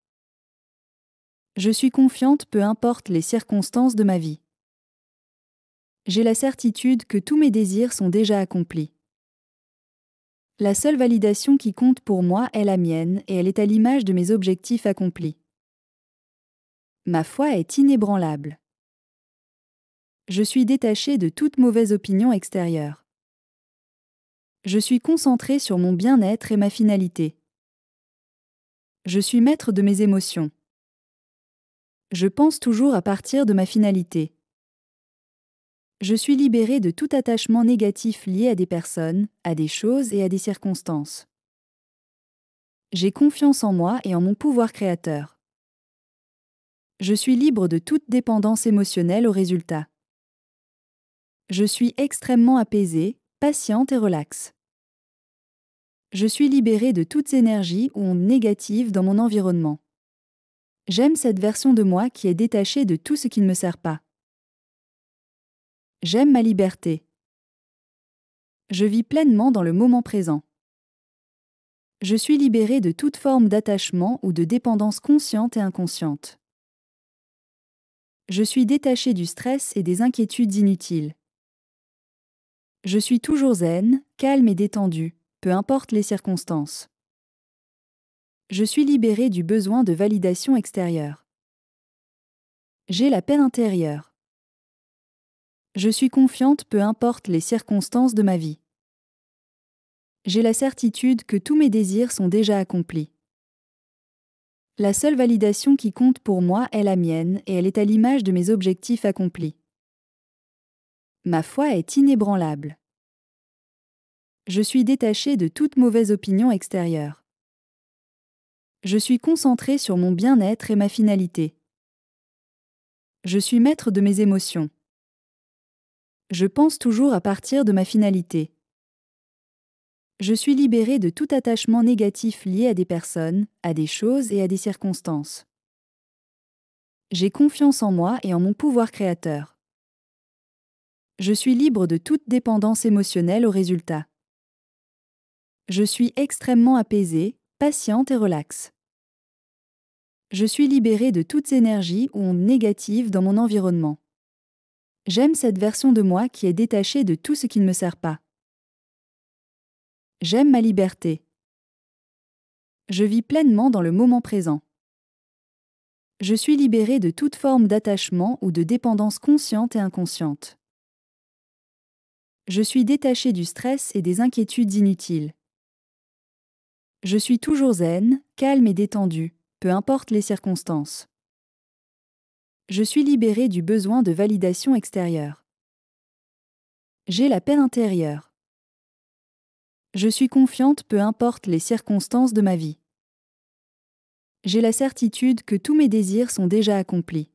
Je suis confiante peu importe les circonstances de ma vie. J'ai la certitude que tous mes désirs sont déjà accomplis. La seule validation qui compte pour moi est la mienne et elle est à l'image de mes objectifs accomplis. Ma foi est inébranlable. Je suis détaché de toute mauvaise opinion extérieure. Je suis concentré sur mon bien-être et ma finalité. Je suis maître de mes émotions. Je pense toujours à partir de ma finalité. Je suis libéré de tout attachement négatif lié à des personnes, à des choses et à des circonstances. J'ai confiance en moi et en mon pouvoir créateur. Je suis libre de toute dépendance émotionnelle au résultat. Je suis extrêmement apaisée, patiente et relaxe. Je suis libérée de toutes énergies ou ondes négatives dans mon environnement. J'aime cette version de moi qui est détachée de tout ce qui ne me sert pas. J'aime ma liberté. Je vis pleinement dans le moment présent. Je suis libérée de toute forme d'attachement ou de dépendance consciente et inconsciente. Je suis détachée du stress et des inquiétudes inutiles. Je suis toujours zen, calme et détendue, peu importe les circonstances. Je suis libérée du besoin de validation extérieure. J'ai la paix intérieure. Je suis confiante peu importe les circonstances de ma vie. J'ai la certitude que tous mes désirs sont déjà accomplis. La seule validation qui compte pour moi est la mienne et elle est à l'image de mes objectifs accomplis. Ma foi est inébranlable. Je suis détachée de toute mauvaise opinion extérieure. Je suis concentrée sur mon bien-être et ma finalité. Je suis maître de mes émotions. Je pense toujours à partir de ma finalité. Je suis libérée de tout attachement négatif lié à des personnes, à des choses et à des circonstances. J'ai confiance en moi et en mon pouvoir créateur. Je suis libre de toute dépendance émotionnelle au résultat. Je suis extrêmement apaisée, patiente et relaxe. Je suis libérée de toutes énergies ou ondes négatives dans mon environnement. J'aime cette version de moi qui est détachée de tout ce qui ne me sert pas. J'aime ma liberté. Je vis pleinement dans le moment présent. Je suis libérée de toute forme d'attachement ou de dépendance consciente et inconsciente. Je suis détachée du stress et des inquiétudes inutiles. Je suis toujours zen, calme et détendue, peu importe les circonstances. Je suis libérée du besoin de validation extérieure. J'ai la paix intérieure. Je suis confiante peu importe les circonstances de ma vie. J'ai la certitude que tous mes désirs sont déjà accomplis.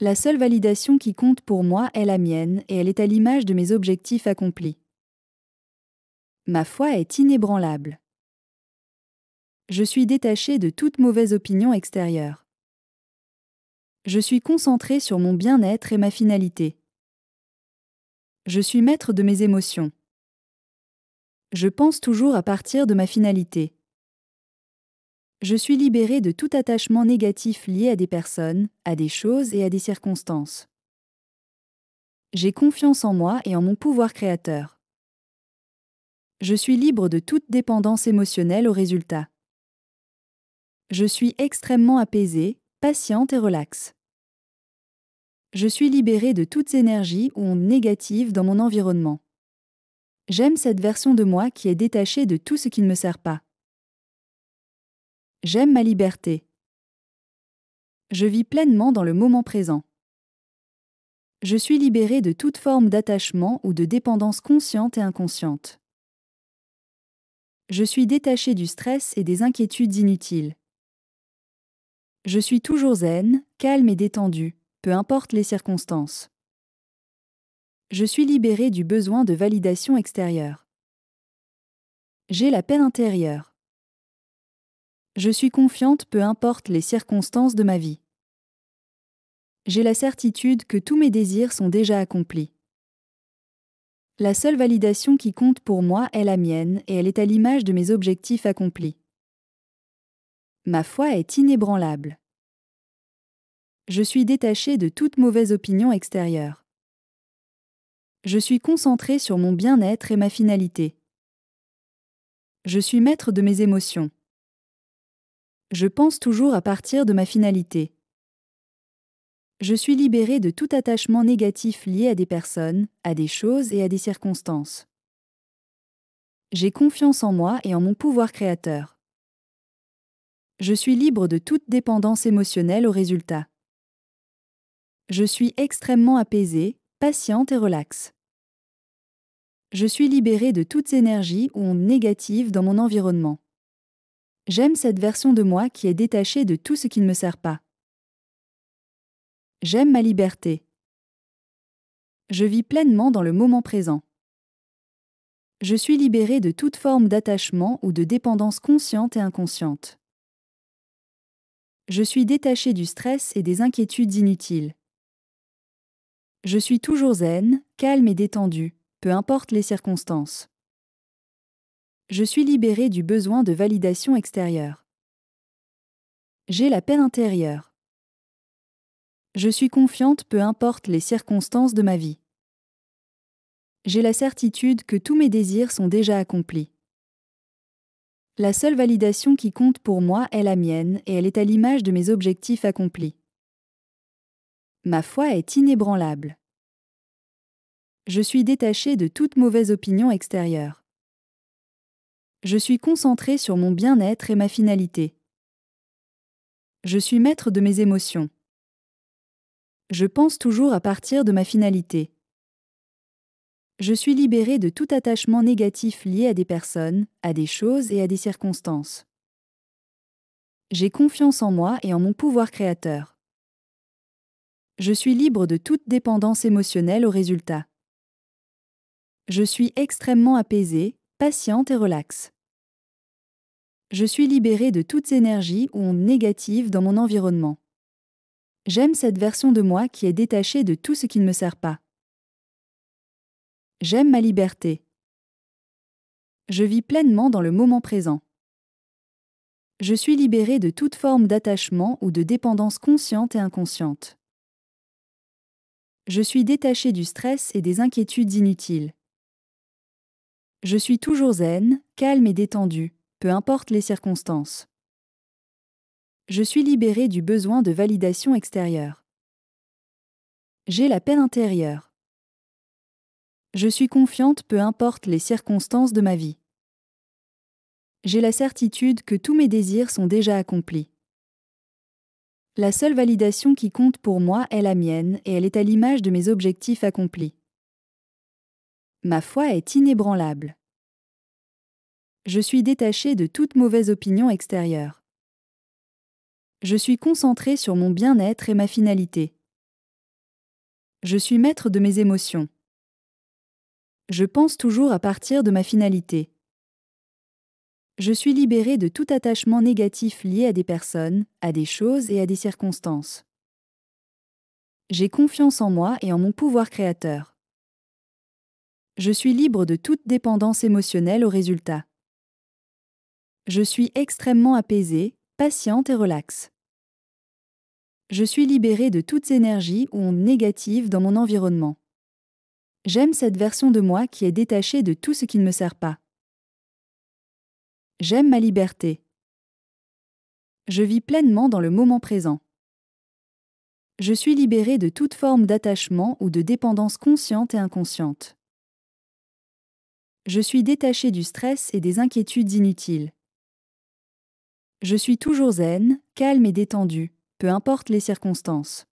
La seule validation qui compte pour moi est la mienne et elle est à l'image de mes objectifs accomplis. Ma foi est inébranlable. Je suis détachée de toute mauvaise opinion extérieure. Je suis concentrée sur mon bien-être et ma finalité. Je suis maître de mes émotions. Je pense toujours à partir de ma finalité. Je suis libérée de tout attachement négatif lié à des personnes, à des choses et à des circonstances. J'ai confiance en moi et en mon pouvoir créateur. Je suis libre de toute dépendance émotionnelle au résultat. Je suis extrêmement apaisée, patiente et relaxe. Je suis libérée de toutes énergies ou ondes négatives dans mon environnement. J'aime cette version de moi qui est détachée de tout ce qui ne me sert pas. J'aime ma liberté. Je vis pleinement dans le moment présent. Je suis libérée de toute forme d'attachement ou de dépendance consciente et inconsciente. Je suis détachée du stress et des inquiétudes inutiles. Je suis toujours zen, calme et détendue, peu importe les circonstances. Je suis libérée du besoin de validation extérieure. J'ai la paix intérieure. Je suis confiante peu importe les circonstances de ma vie. J'ai la certitude que tous mes désirs sont déjà accomplis. La seule validation qui compte pour moi est la mienne et elle est à l'image de mes objectifs accomplis. Ma foi est inébranlable. Je suis détachée de toute mauvaise opinion extérieure. Je suis concentrée sur mon bien-être et ma finalité. Je suis maître de mes émotions. Je pense toujours à partir de ma finalité. Je suis libéré de tout attachement négatif lié à des personnes, à des choses et à des circonstances. J'ai confiance en moi et en mon pouvoir créateur. Je suis libre de toute dépendance émotionnelle au résultat. Je suis extrêmement apaisée, patiente et relaxe. Je suis libérée de toutes énergies ou ondes négatives dans mon environnement. J'aime cette version de moi qui est détachée de tout ce qui ne me sert pas. J'aime ma liberté. Je vis pleinement dans le moment présent. Je suis libérée de toute forme d'attachement ou de dépendance consciente et inconsciente. Je suis détachée du stress et des inquiétudes inutiles. Je suis toujours zen, calme et détendue, peu importe les circonstances. Je suis libérée du besoin de validation extérieure. J'ai la paix intérieure. Je suis confiante peu importe les circonstances de ma vie. J'ai la certitude que tous mes désirs sont déjà accomplis. La seule validation qui compte pour moi est la mienne et elle est à l'image de mes objectifs accomplis. Ma foi est inébranlable. Je suis détachée de toute mauvaise opinion extérieure. Je suis concentrée sur mon bien-être et ma finalité. Je suis maître de mes émotions. Je pense toujours à partir de ma finalité. Je suis libérée de tout attachement négatif lié à des personnes, à des choses et à des circonstances. J'ai confiance en moi et en mon pouvoir créateur. Je suis libre de toute dépendance émotionnelle au résultat. Je suis extrêmement apaisée, patiente et relaxe. Je suis libérée de toutes énergies ou ondes négatives dans mon environnement. J'aime cette version de moi qui est détachée de tout ce qui ne me sert pas. J'aime ma liberté. Je vis pleinement dans le moment présent. Je suis libérée de toute forme d'attachement ou de dépendance consciente et inconsciente. Je suis détachée du stress et des inquiétudes inutiles. Je suis toujours zen, calme et détendue, peu importe les circonstances. Je suis libérée du besoin de validation extérieure. J'ai la paix intérieure. Je suis confiante peu importe les circonstances de ma vie. J'ai la certitude que tous mes désirs sont déjà accomplis. La seule validation qui compte pour moi est la mienne et elle est à l'image de mes objectifs accomplis. Ma foi est inébranlable. Je suis détachée de toute mauvaise opinion extérieure. Je suis concentrée sur mon bien-être et ma finalité. Je suis maître de mes émotions. Je pense toujours à partir de ma finalité. Je suis libérée de tout attachement négatif lié à des personnes, à des choses et à des circonstances. J'ai confiance en moi et en mon pouvoir créateur. Je suis libre de toute dépendance émotionnelle au résultat. Je suis extrêmement apaisée, patiente et relaxe. Je suis libérée de toutes énergies ou ondes négatives dans mon environnement. J'aime cette version de moi qui est détachée de tout ce qui ne me sert pas. J'aime ma liberté. Je vis pleinement dans le moment présent. Je suis libérée de toute forme d'attachement ou de dépendance consciente et inconsciente. Je suis détachée du stress et des inquiétudes inutiles. Je suis toujours zen, calme et détendue, peu importe les circonstances.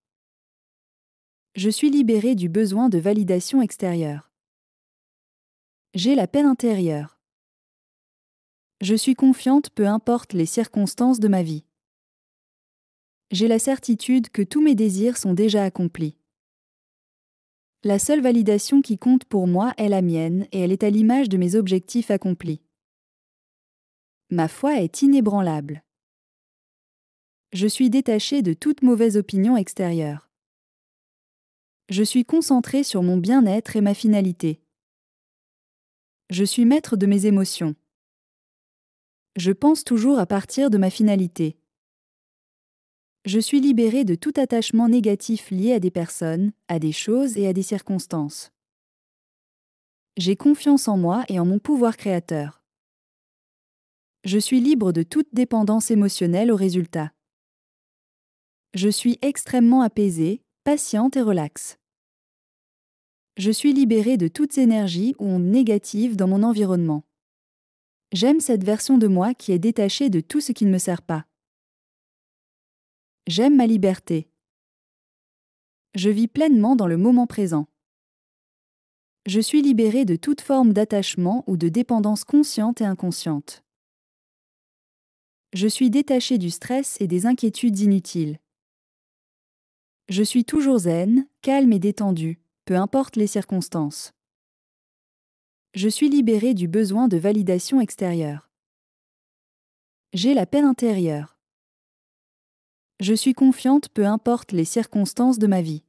Je suis libérée du besoin de validation extérieure. J'ai la paix intérieure. Je suis confiante peu importe les circonstances de ma vie. J'ai la certitude que tous mes désirs sont déjà accomplis. La seule validation qui compte pour moi est la mienne et elle est à l'image de mes objectifs accomplis. Ma foi est inébranlable. Je suis détachée de toute mauvaise opinion extérieure. Je suis concentrée sur mon bien-être et ma finalité. Je suis maître de mes émotions. Je pense toujours à partir de ma finalité. Je suis libérée de tout attachement négatif lié à des personnes, à des choses et à des circonstances. J'ai confiance en moi et en mon pouvoir créateur. Je suis libre de toute dépendance émotionnelle au résultat. Je suis extrêmement apaisée, patiente et relaxe. Je suis libérée de toutes énergies ou ondes négatives dans mon environnement. J'aime cette version de moi qui est détachée de tout ce qui ne me sert pas. J'aime ma liberté. Je vis pleinement dans le moment présent. Je suis libérée de toute forme d'attachement ou de dépendance consciente et inconsciente. Je suis détachée du stress et des inquiétudes inutiles. Je suis toujours zen, calme et détendue, peu importe les circonstances. Je suis libérée du besoin de validation extérieure. J'ai la paix intérieure. Je suis confiante peu importe les circonstances de ma vie.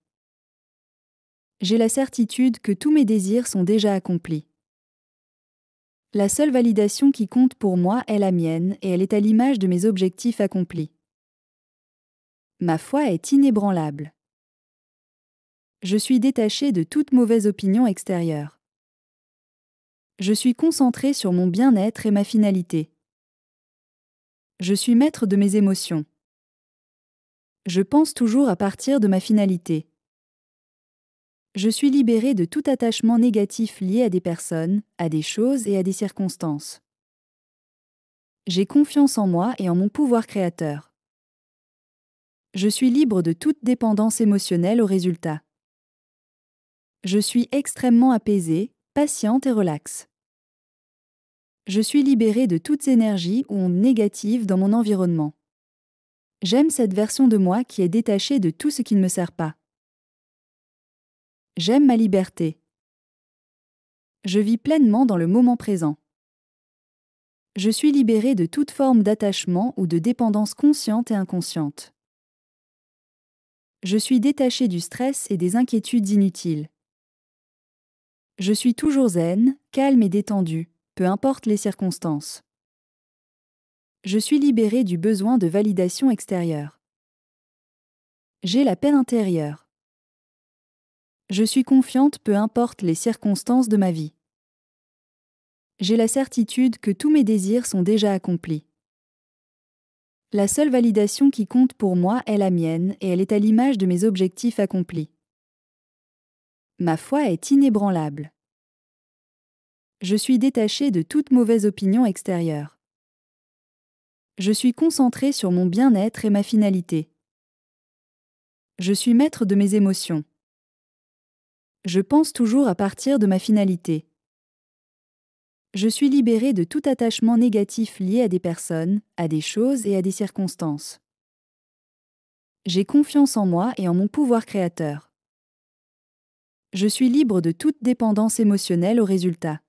J'ai la certitude que tous mes désirs sont déjà accomplis. La seule validation qui compte pour moi est la mienne et elle est à l'image de mes objectifs accomplis. Ma foi est inébranlable. Je suis détachée de toute mauvaise opinion extérieure. Je suis concentrée sur mon bien-être et ma finalité. Je suis maître de mes émotions. Je pense toujours à partir de ma finalité. Je suis libérée de tout attachement négatif lié à des personnes, à des choses et à des circonstances. J'ai confiance en moi et en mon pouvoir créateur. Je suis libre de toute dépendance émotionnelle au résultat. Je suis extrêmement apaisée, patiente et relaxe. Je suis libérée de toutes énergies ou ondes négatives dans mon environnement. J'aime cette version de moi qui est détachée de tout ce qui ne me sert pas. J'aime ma liberté. Je vis pleinement dans le moment présent. Je suis libérée de toute forme d'attachement ou de dépendance consciente et inconsciente. Je suis détachée du stress et des inquiétudes inutiles. Je suis toujours zen, calme et détendue, peu importe les circonstances. Je suis libérée du besoin de validation extérieure. J'ai la paix intérieure. Je suis confiante peu importe les circonstances de ma vie. J'ai la certitude que tous mes désirs sont déjà accomplis. La seule validation qui compte pour moi est la mienne et elle est à l'image de mes objectifs accomplis. Ma foi est inébranlable. Je suis détachée de toute mauvaise opinion extérieure. Je suis concentrée sur mon bien-être et ma finalité. Je suis maître de mes émotions. Je pense toujours à partir de ma finalité. Je suis libérée de tout attachement négatif lié à des personnes, à des choses et à des circonstances. J'ai confiance en moi et en mon pouvoir créateur. Je suis libre de toute dépendance émotionnelle au résultat.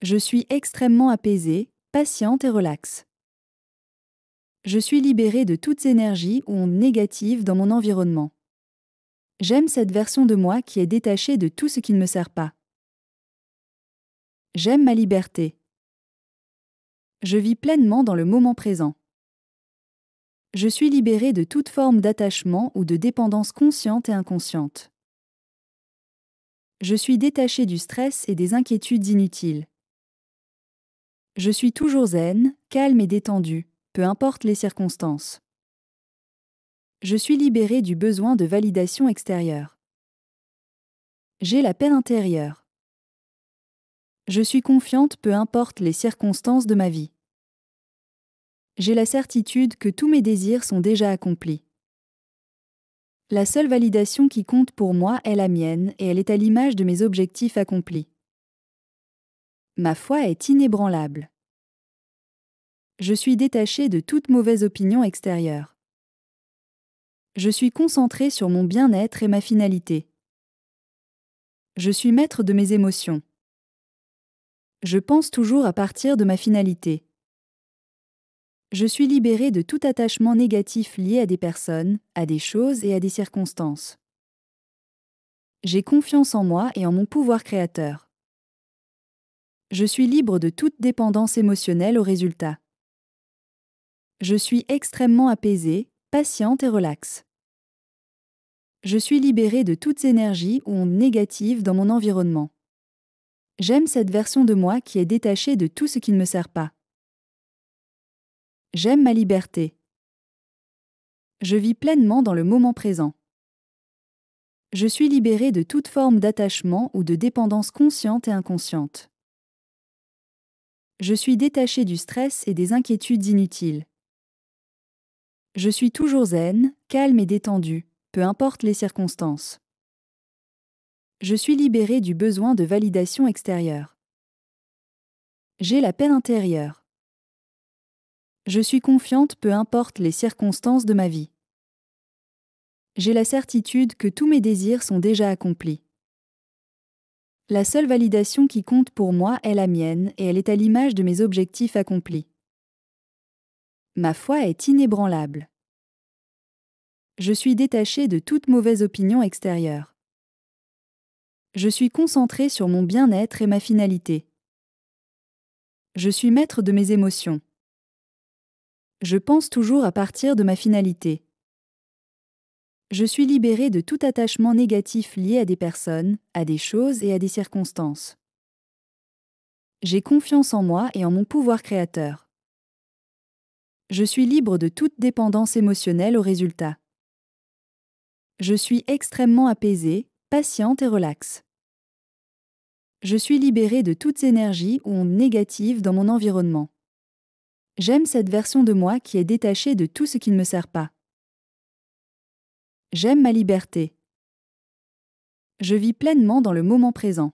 Je suis extrêmement apaisée, patiente et relaxe. Je suis libérée de toutes énergies ou ondes négatives dans mon environnement. J'aime cette version de moi qui est détachée de tout ce qui ne me sert pas. J'aime ma liberté. Je vis pleinement dans le moment présent. Je suis libérée de toute forme d'attachement ou de dépendance consciente et inconsciente. Je suis détachée du stress et des inquiétudes inutiles. Je suis toujours zen, calme et détendue, peu importe les circonstances. Je suis libérée du besoin de validation extérieure. J'ai la paix intérieure. Je suis confiante peu importe les circonstances de ma vie. J'ai la certitude que tous mes désirs sont déjà accomplis. La seule validation qui compte pour moi est la mienne et elle est à l'image de mes objectifs accomplis. Ma foi est inébranlable. Je suis détachée de toute mauvaise opinion extérieure. Je suis concentrée sur mon bien-être et ma finalité. Je suis maître de mes émotions. Je pense toujours à partir de ma finalité. Je suis libérée de tout attachement négatif lié à des personnes, à des choses et à des circonstances. J'ai confiance en moi et en mon pouvoir créateur. Je suis libre de toute dépendance émotionnelle au résultat. Je suis extrêmement apaisée, patiente et relaxe. Je suis libérée de toutes énergies ou ondes négatives dans mon environnement. J'aime cette version de moi qui est détachée de tout ce qui ne me sert pas. J'aime ma liberté. Je vis pleinement dans le moment présent. Je suis libérée de toute forme d'attachement ou de dépendance consciente et inconsciente. Je suis détachée du stress et des inquiétudes inutiles. Je suis toujours zen, calme et détendue, peu importe les circonstances. Je suis libérée du besoin de validation extérieure. J'ai la paix intérieure. Je suis confiante peu importe les circonstances de ma vie. J'ai la certitude que tous mes désirs sont déjà accomplis. La seule validation qui compte pour moi est la mienne et elle est à l'image de mes objectifs accomplis. Ma foi est inébranlable. Je suis détachée de toute mauvaise opinion extérieure. Je suis concentrée sur mon bien-être et ma finalité. Je suis maître de mes émotions. Je pense toujours à partir de ma finalité. Je suis libérée de tout attachement négatif lié à des personnes, à des choses et à des circonstances. J'ai confiance en moi et en mon pouvoir créateur. Je suis libre de toute dépendance émotionnelle au résultat. Je suis extrêmement apaisée, patiente et relaxe. Je suis libérée de toutes énergies ou ondes négatives dans mon environnement. J'aime cette version de moi qui est détachée de tout ce qui ne me sert pas. J'aime ma liberté. Je vis pleinement dans le moment présent.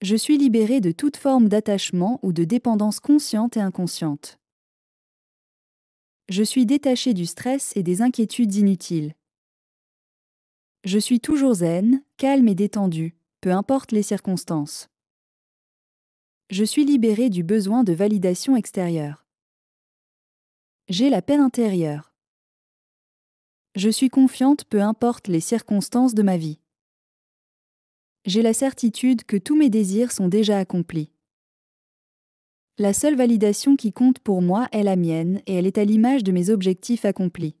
Je suis libérée de toute forme d'attachement ou de dépendance consciente et inconsciente. Je suis détachée du stress et des inquiétudes inutiles. Je suis toujours zen, calme et détendue, peu importe les circonstances. Je suis libérée du besoin de validation extérieure. J'ai la paix intérieure. Je suis confiante peu importe les circonstances de ma vie. J'ai la certitude que tous mes désirs sont déjà accomplis. La seule validation qui compte pour moi est la mienne et elle est à l'image de mes objectifs accomplis.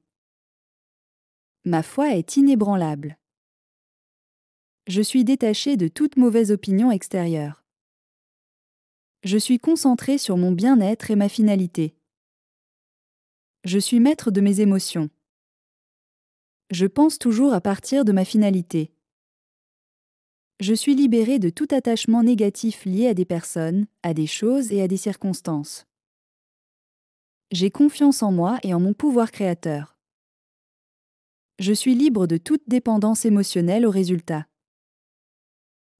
Ma foi est inébranlable. Je suis détachée de toute mauvaise opinion extérieure. Je suis concentrée sur mon bien-être et ma finalité. Je suis maître de mes émotions. Je pense toujours à partir de ma finalité. Je suis libérée de tout attachement négatif lié à des personnes, à des choses et à des circonstances. J'ai confiance en moi et en mon pouvoir créateur. Je suis libre de toute dépendance émotionnelle au résultat.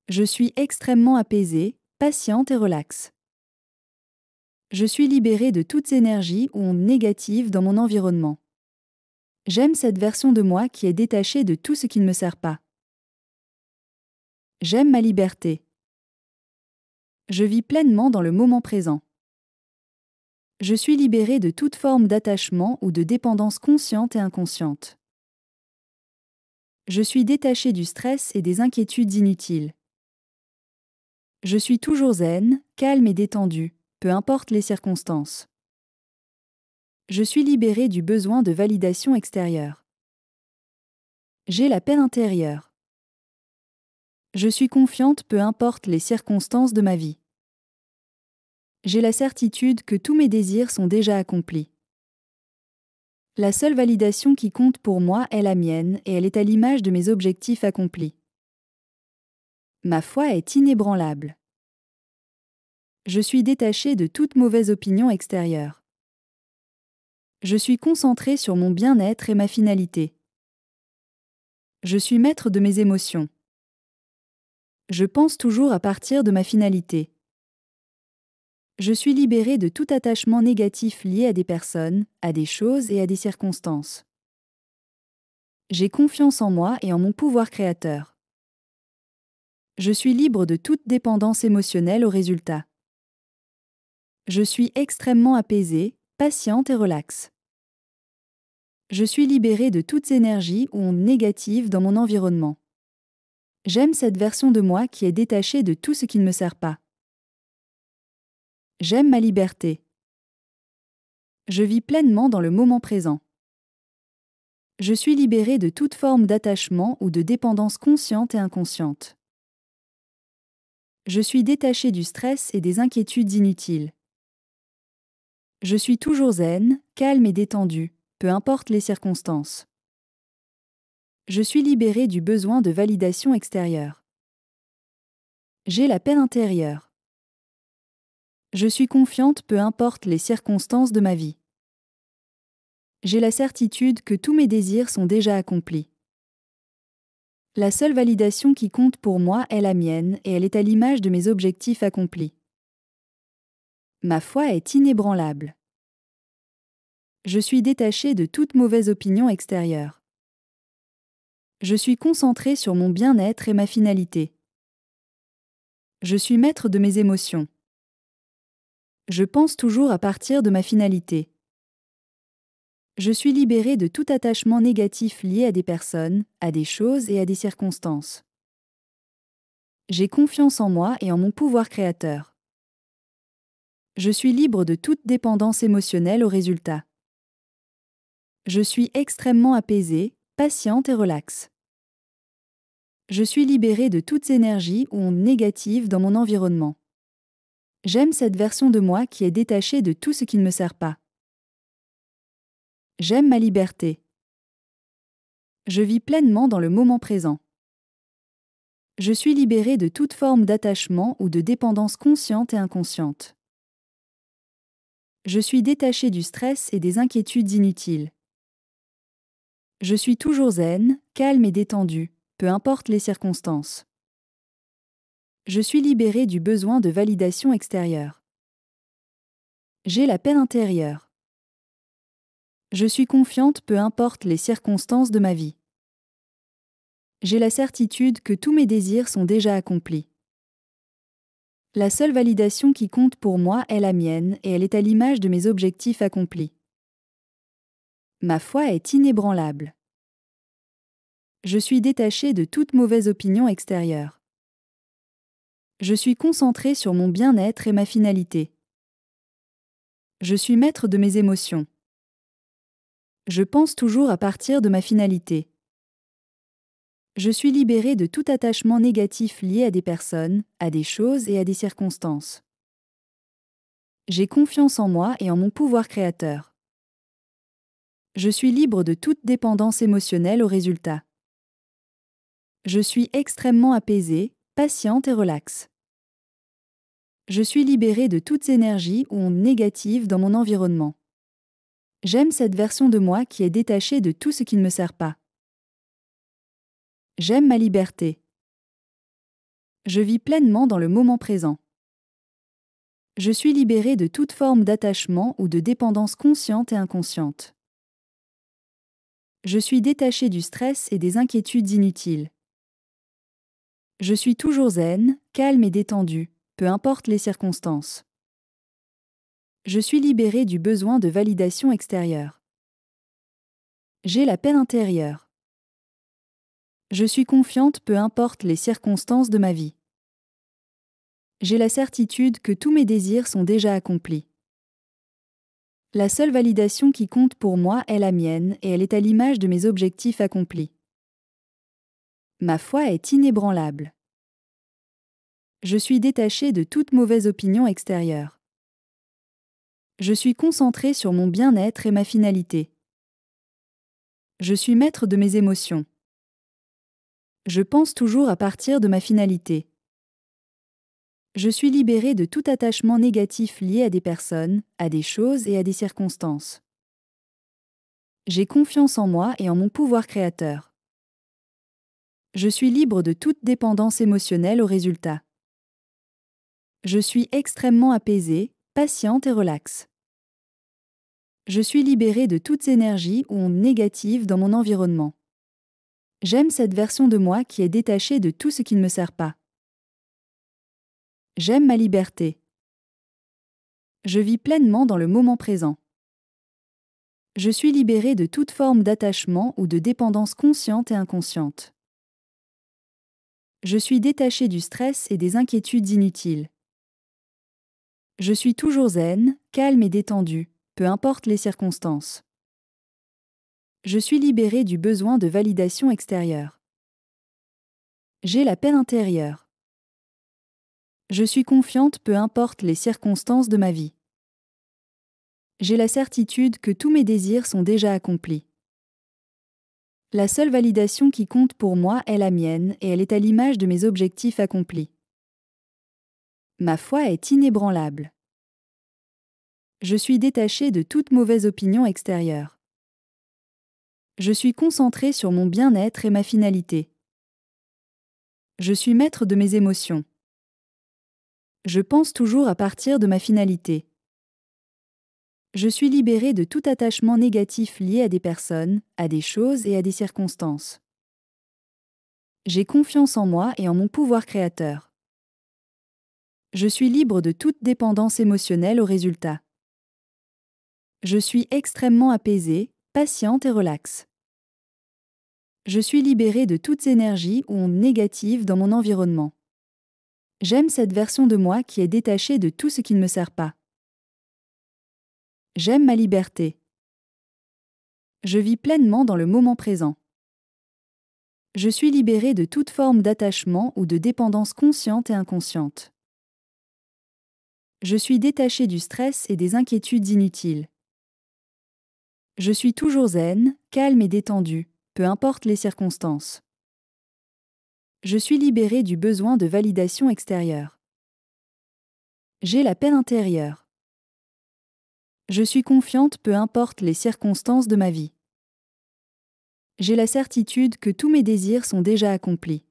Je suis extrêmement apaisée, patiente et relaxe. Je suis libérée de toutes énergies ou ondes négatives dans mon environnement. J'aime cette version de moi qui est détachée de tout ce qui ne me sert pas. J'aime ma liberté. Je vis pleinement dans le moment présent. Je suis libérée de toute forme d'attachement ou de dépendance consciente et inconsciente. Je suis détachée du stress et des inquiétudes inutiles. Je suis toujours zen, calme et détendue, peu importe les circonstances. J'ai confiance en moi et en mon pouvoir créateur. Je suis libérée de toute dépendance émotionnelle au résultat. Je suis libérée de toute forme d'attachement ou de dépendance consciente et inconsciente. Je suis détachée de toute mauvaise opinion extérieure. Je vis pleinement dans le moment présent. Je suis libérée de toute forme d'attachement ou de dépendance consciente et inconsciente. Je suis confiante en moi et en mon pouvoir créateur. Je suis toujours zen, calme et détendue, peu importe les circonstances. Je suis libérée du besoin de validation extérieure. J'ai la paix intérieure. Je suis confiante peu importe les circonstances de ma vie. J'ai la certitude que tous mes désirs sont déjà accomplis. La seule validation qui compte pour moi est la mienne et elle est à l'image de mes objectifs accomplis. Ma foi est inébranlable. Je suis détachée de toute mauvaise opinion extérieure. Je suis concentrée sur mon bien-être et ma finalité. Je suis maître de mes émotions. Je pense toujours à partir de ma finalité. Je suis libérée de tout attachement négatif lié à des personnes, à des choses et à des circonstances. J'ai confiance en moi et en mon pouvoir créateur. Je suis libre de toute dépendance émotionnelle au résultat. Je suis extrêmement apaisée, patiente et relaxe. Je suis libérée de toutes énergies ou ondes négatives dans mon environnement. J'aime cette version de moi qui est détachée de tout ce qui ne me sert pas. J'aime ma liberté. Je vis pleinement dans le moment présent. Je suis libérée de toute forme d'attachement ou de dépendance consciente et inconsciente. Je suis détachée du stress et des inquiétudes inutiles. Je suis toujours zen, calme et détendue, peu importe les circonstances. Je suis libérée du besoin de validation extérieure. J'ai la paix intérieure. Je suis confiante peu importe les circonstances de ma vie. J'ai la certitude que tous mes désirs sont déjà accomplis. La seule validation qui compte pour moi est la mienne et elle est à l'image de mes objectifs accomplis. Ma foi est inébranlable. Je suis détachée de toute mauvaise opinion extérieure. Je suis concentrée sur mon bien-être et ma finalité. Je suis maître de mes émotions. Je pense toujours à partir de ma finalité. Je suis libérée de tout attachement négatif lié à des personnes, à des choses et à des circonstances. J'ai confiance en moi et en mon pouvoir créateur. Je suis libre de toute dépendance émotionnelle au résultat. Je suis extrêmement apaisée, patiente et relaxe. Je suis libérée de toutes énergies ou ondes négatives dans mon environnement. J'aime cette version de moi qui est détachée de tout ce qui ne me sert pas. J'aime ma liberté. Je vis pleinement dans le moment présent. Je suis libérée de toute forme d'attachement ou de dépendance consciente et inconsciente. Je suis détachée du stress et des inquiétudes inutiles. Je suis toujours zen, calme et détendue, peu importe les circonstances. Je suis libérée du besoin de validation extérieure. J'ai la paix intérieure. Je suis confiante peu importe les circonstances de ma vie. J'ai la certitude que tous mes désirs sont déjà accomplis. La seule validation qui compte pour moi est la mienne et elle est à l'image de mes objectifs accomplis. Ma foi est inébranlable. Je suis détachée de toute mauvaise opinion extérieure. Je suis concentrée sur mon bien-être et ma finalité. Je suis maître de mes émotions. Je pense toujours à partir de ma finalité. Je suis libérée de tout attachement négatif lié à des personnes, à des choses et à des circonstances. J'ai confiance en moi et en mon pouvoir créateur. Je suis libre de toute dépendance émotionnelle au résultat. Je suis extrêmement apaisée, patiente et relaxe. Je suis libérée de toutes énergies ou ondes négatives dans mon environnement. J'aime cette version de moi qui est détachée de tout ce qui ne me sert pas. J'aime ma liberté. Je vis pleinement dans le moment présent. Je suis libérée de toute forme d'attachement ou de dépendance consciente et inconsciente. Je suis détachée du stress et des inquiétudes inutiles. Je suis toujours zen, calme et détendue, peu importe les circonstances. Je suis libérée du besoin de validation extérieure. J'ai la paix intérieure. Je suis confiante peu importe les circonstances de ma vie. J'ai la certitude que tous mes désirs sont déjà accomplis. La seule validation qui compte pour moi est la mienne et elle est à l'image de mes objectifs accomplis. Ma foi est inébranlable. Je suis détachée de toute mauvaise opinion extérieure. Je suis concentrée sur mon bien-être et ma finalité. Je suis maître de mes émotions. Je pense toujours à partir de ma finalité. Je suis libérée de tout attachement négatif lié à des personnes, à des choses et à des circonstances. J'ai confiance en moi et en mon pouvoir créateur. Je suis libre de toute dépendance émotionnelle au résultat. Je suis extrêmement apaisée, patiente et relaxe. Je suis libérée de toutes énergies ou ondes négatives dans mon environnement. J'aime cette version de moi qui est détachée de tout ce qui ne me sert pas. J'aime ma liberté. Je vis pleinement dans le moment présent. Je suis libérée de toute forme d'attachement ou de dépendance consciente et inconsciente. Je suis détachée du stress et des inquiétudes inutiles. Je suis toujours zen, calme et détendue, peu importe les circonstances. Je suis libérée du besoin de validation extérieure. J'ai la paix intérieure. Je suis confiante peu importe les circonstances de ma vie. J'ai la certitude que tous mes désirs sont déjà accomplis. La seule validation qui compte pour moi est la mienne et elle est à l'image de mes objectifs accomplis. Ma foi est inébranlable. Je suis détaché de toute mauvaise opinion extérieure. Je suis concentré sur mon bien-être et ma finalité. Je suis maître de mes émotions. Je pense toujours à partir de ma finalité. Je suis libéré de tout attachement négatif lié à des personnes, à des choses et à des circonstances. J'ai confiance en moi et en mon pouvoir créateur. Je suis libre de toute dépendance émotionnelle au résultat. Je suis extrêmement apaisée, patiente et relaxe. Je suis libéré de toutes énergies ou ondes négatives dans mon environnement. J'aime cette version de moi qui est détachée de tout ce qui ne me sert pas. J'aime ma liberté. Je vis pleinement dans le moment présent. Je suis libéré de toute forme d'attachement ou de dépendance consciente et inconsciente. Je suis détaché du stress et des inquiétudes inutiles. Je suis toujours zen, calme et détendu, peu importe les circonstances. Je suis libéré du besoin de validation extérieure. J'ai la paix intérieure. Je suis confiante peu importe les circonstances de ma vie. J'ai la certitude que tous mes désirs sont déjà accomplis.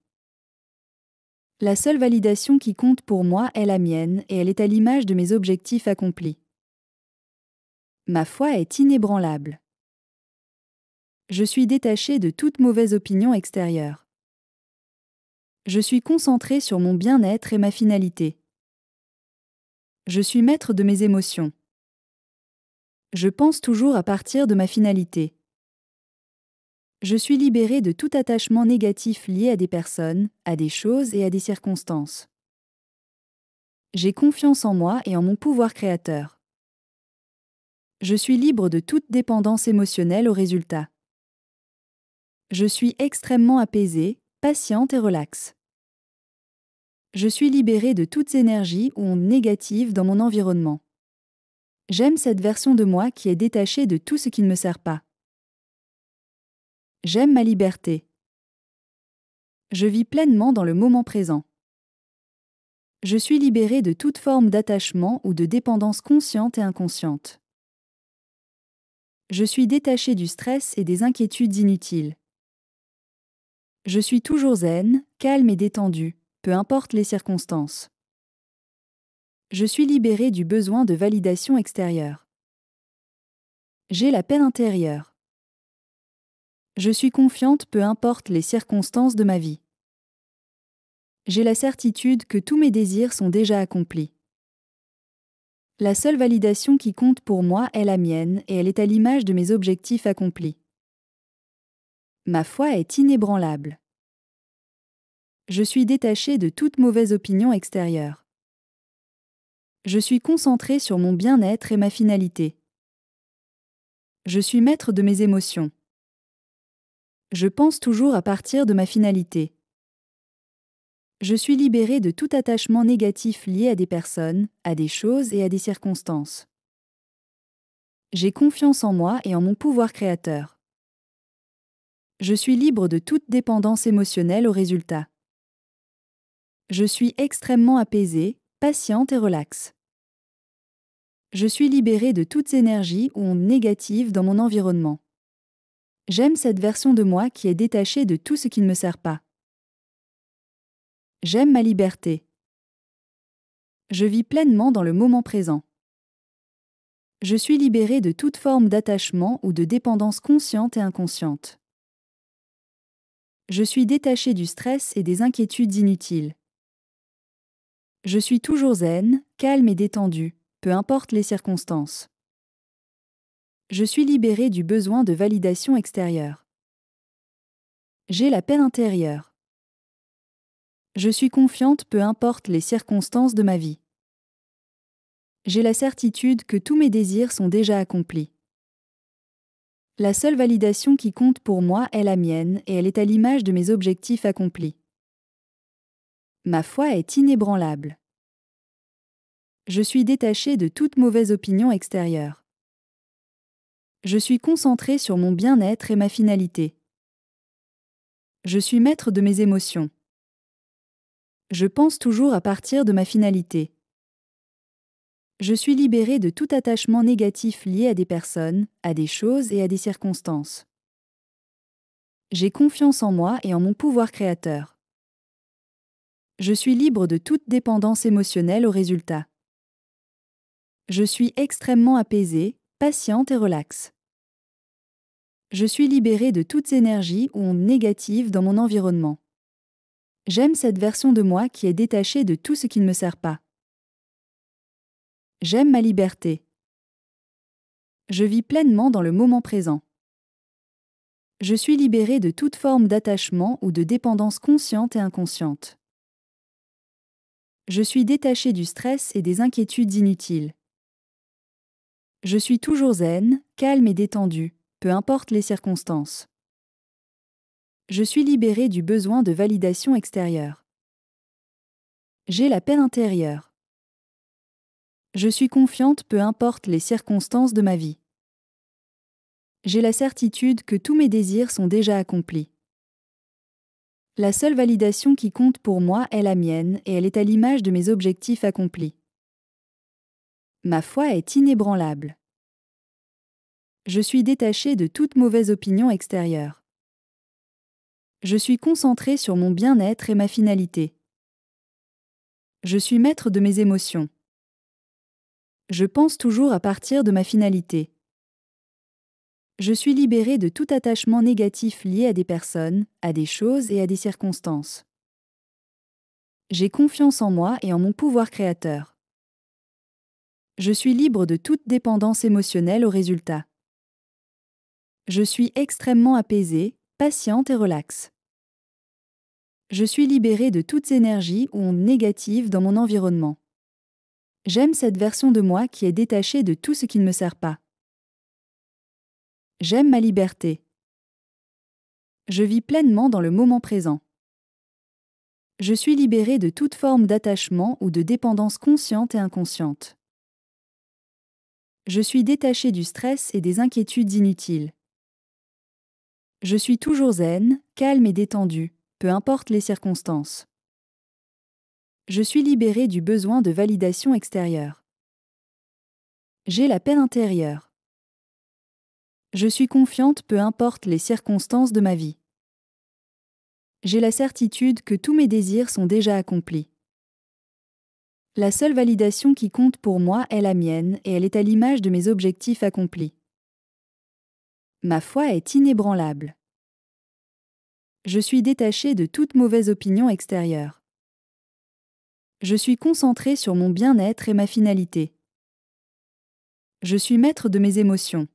La seule validation qui compte pour moi est la mienne et elle est à l'image de mes objectifs accomplis. Ma foi est inébranlable. Je suis détaché de toute mauvaise opinion extérieure. Je suis concentré sur mon bien-être et ma finalité. Je suis maître de mes émotions. Je pense toujours à partir de ma finalité. Je suis libéré de tout attachement négatif lié à des personnes, à des choses et à des circonstances. J'ai confiance en moi et en mon pouvoir créateur. Je suis libre de toute dépendance émotionnelle au résultat. Je suis extrêmement apaisée, patiente et relaxe. Je suis libéré de toutes énergies ou ondes négatives dans mon environnement. J'aime cette version de moi qui est détachée de tout ce qui ne me sert pas. J'aime ma liberté. Je vis pleinement dans le moment présent. Je suis libéré de toute forme d'attachement ou de dépendance consciente et inconsciente. Je suis détaché du stress et des inquiétudes inutiles. Je suis toujours zen, calme et détendu, peu importe les circonstances. Je suis libéré du besoin de validation extérieure. J'ai la paix intérieure. Je suis confiante peu importe les circonstances de ma vie. J'ai la certitude que tous mes désirs sont déjà accomplis. La seule validation qui compte pour moi est la mienne et elle est à l'image de mes objectifs accomplis. Ma foi est inébranlable. Je suis détaché de toute mauvaise opinion extérieure. Je suis concentré sur mon bien-être et ma finalité. Je suis maître de mes émotions. Je pense toujours à partir de ma finalité. Je suis libéré de tout attachement négatif lié à des personnes, à des choses et à des circonstances. J'ai confiance en moi et en mon pouvoir créateur. Je suis libre de toute dépendance émotionnelle au résultat. Je suis extrêmement apaisée, patiente et relaxe. Je suis libéré de toutes énergies ou ondes négatives dans mon environnement. J'aime cette version de moi qui est détachée de tout ce qui ne me sert pas. J'aime ma liberté. Je vis pleinement dans le moment présent. Je suis libéré de toute forme d'attachement ou de dépendance consciente et inconsciente. Je suis détaché du stress et des inquiétudes inutiles. Je suis toujours zen, calme et détendu, peu importe les circonstances. Je suis libéré du besoin de validation extérieure. J'ai la paix intérieure. Je suis confiante peu importe les circonstances de ma vie. J'ai la certitude que tous mes désirs sont déjà accomplis. La seule validation qui compte pour moi est la mienne et elle est à l'image de mes objectifs accomplis. Ma foi est inébranlable. Je suis détaché de toute mauvaise opinion extérieure. Je suis concentré sur mon bien-être et ma finalité. Je suis maître de mes émotions. Je pense toujours à partir de ma finalité. Je suis libéré de tout attachement négatif lié à des personnes, à des choses et à des circonstances. J'ai confiance en moi et en mon pouvoir créateur. Je suis libre de toute dépendance émotionnelle au résultat. Je suis extrêmement apaisée, patiente et relaxe. Je suis libérée de toutes énergies ou ondes négatives dans mon environnement. J'aime cette version de moi qui est détachée de tout ce qui ne me sert pas. J'aime ma liberté. Je vis pleinement dans le moment présent. Je suis libérée de toute forme d'attachement ou de dépendance consciente et inconsciente. Je suis détachée du stress et des inquiétudes inutiles. Je suis toujours zen, calme et détendue, peu importe les circonstances. Je suis libérée du besoin de validation extérieure. J'ai la paix intérieure. Je suis confiante peu importe les circonstances de ma vie. J'ai la certitude que tous mes désirs sont déjà accomplis. La seule validation qui compte pour moi est la mienne et elle est à l'image de mes objectifs accomplis. Ma foi est inébranlable. Je suis détachée de toute mauvaise opinion extérieure. Je suis concentrée sur mon bien-être et ma finalité. Je suis maître de mes émotions. Je pense toujours à partir de ma finalité. Je suis libérée de tout attachement négatif lié à des personnes, à des choses et à des circonstances. J'ai confiance en moi et en mon pouvoir créateur. Je suis libre de toute dépendance émotionnelle au résultat. Je suis extrêmement apaisée, patiente et relaxe. Je suis libérée de toutes énergies ou ondes négatives dans mon environnement. J'aime cette version de moi qui est détachée de tout ce qui ne me sert pas. J'aime ma liberté. Je vis pleinement dans le moment présent. Je suis libérée de toute forme d'attachement ou de dépendance consciente et inconsciente. Je suis détachée du stress et des inquiétudes inutiles. Je suis toujours zen, calme et détendue, peu importe les circonstances. Je suis libérée du besoin de validation extérieure. J'ai la paix intérieure. Je suis confiante peu importe les circonstances de ma vie. J'ai la certitude que tous mes désirs sont déjà accomplis. La seule validation qui compte pour moi est la mienne et elle est à l'image de mes objectifs accomplis. Ma foi est inébranlable. Je suis détachée de toute mauvaise opinion extérieure. Je suis concentrée sur mon bien-être et ma finalité. Je suis maître de mes émotions.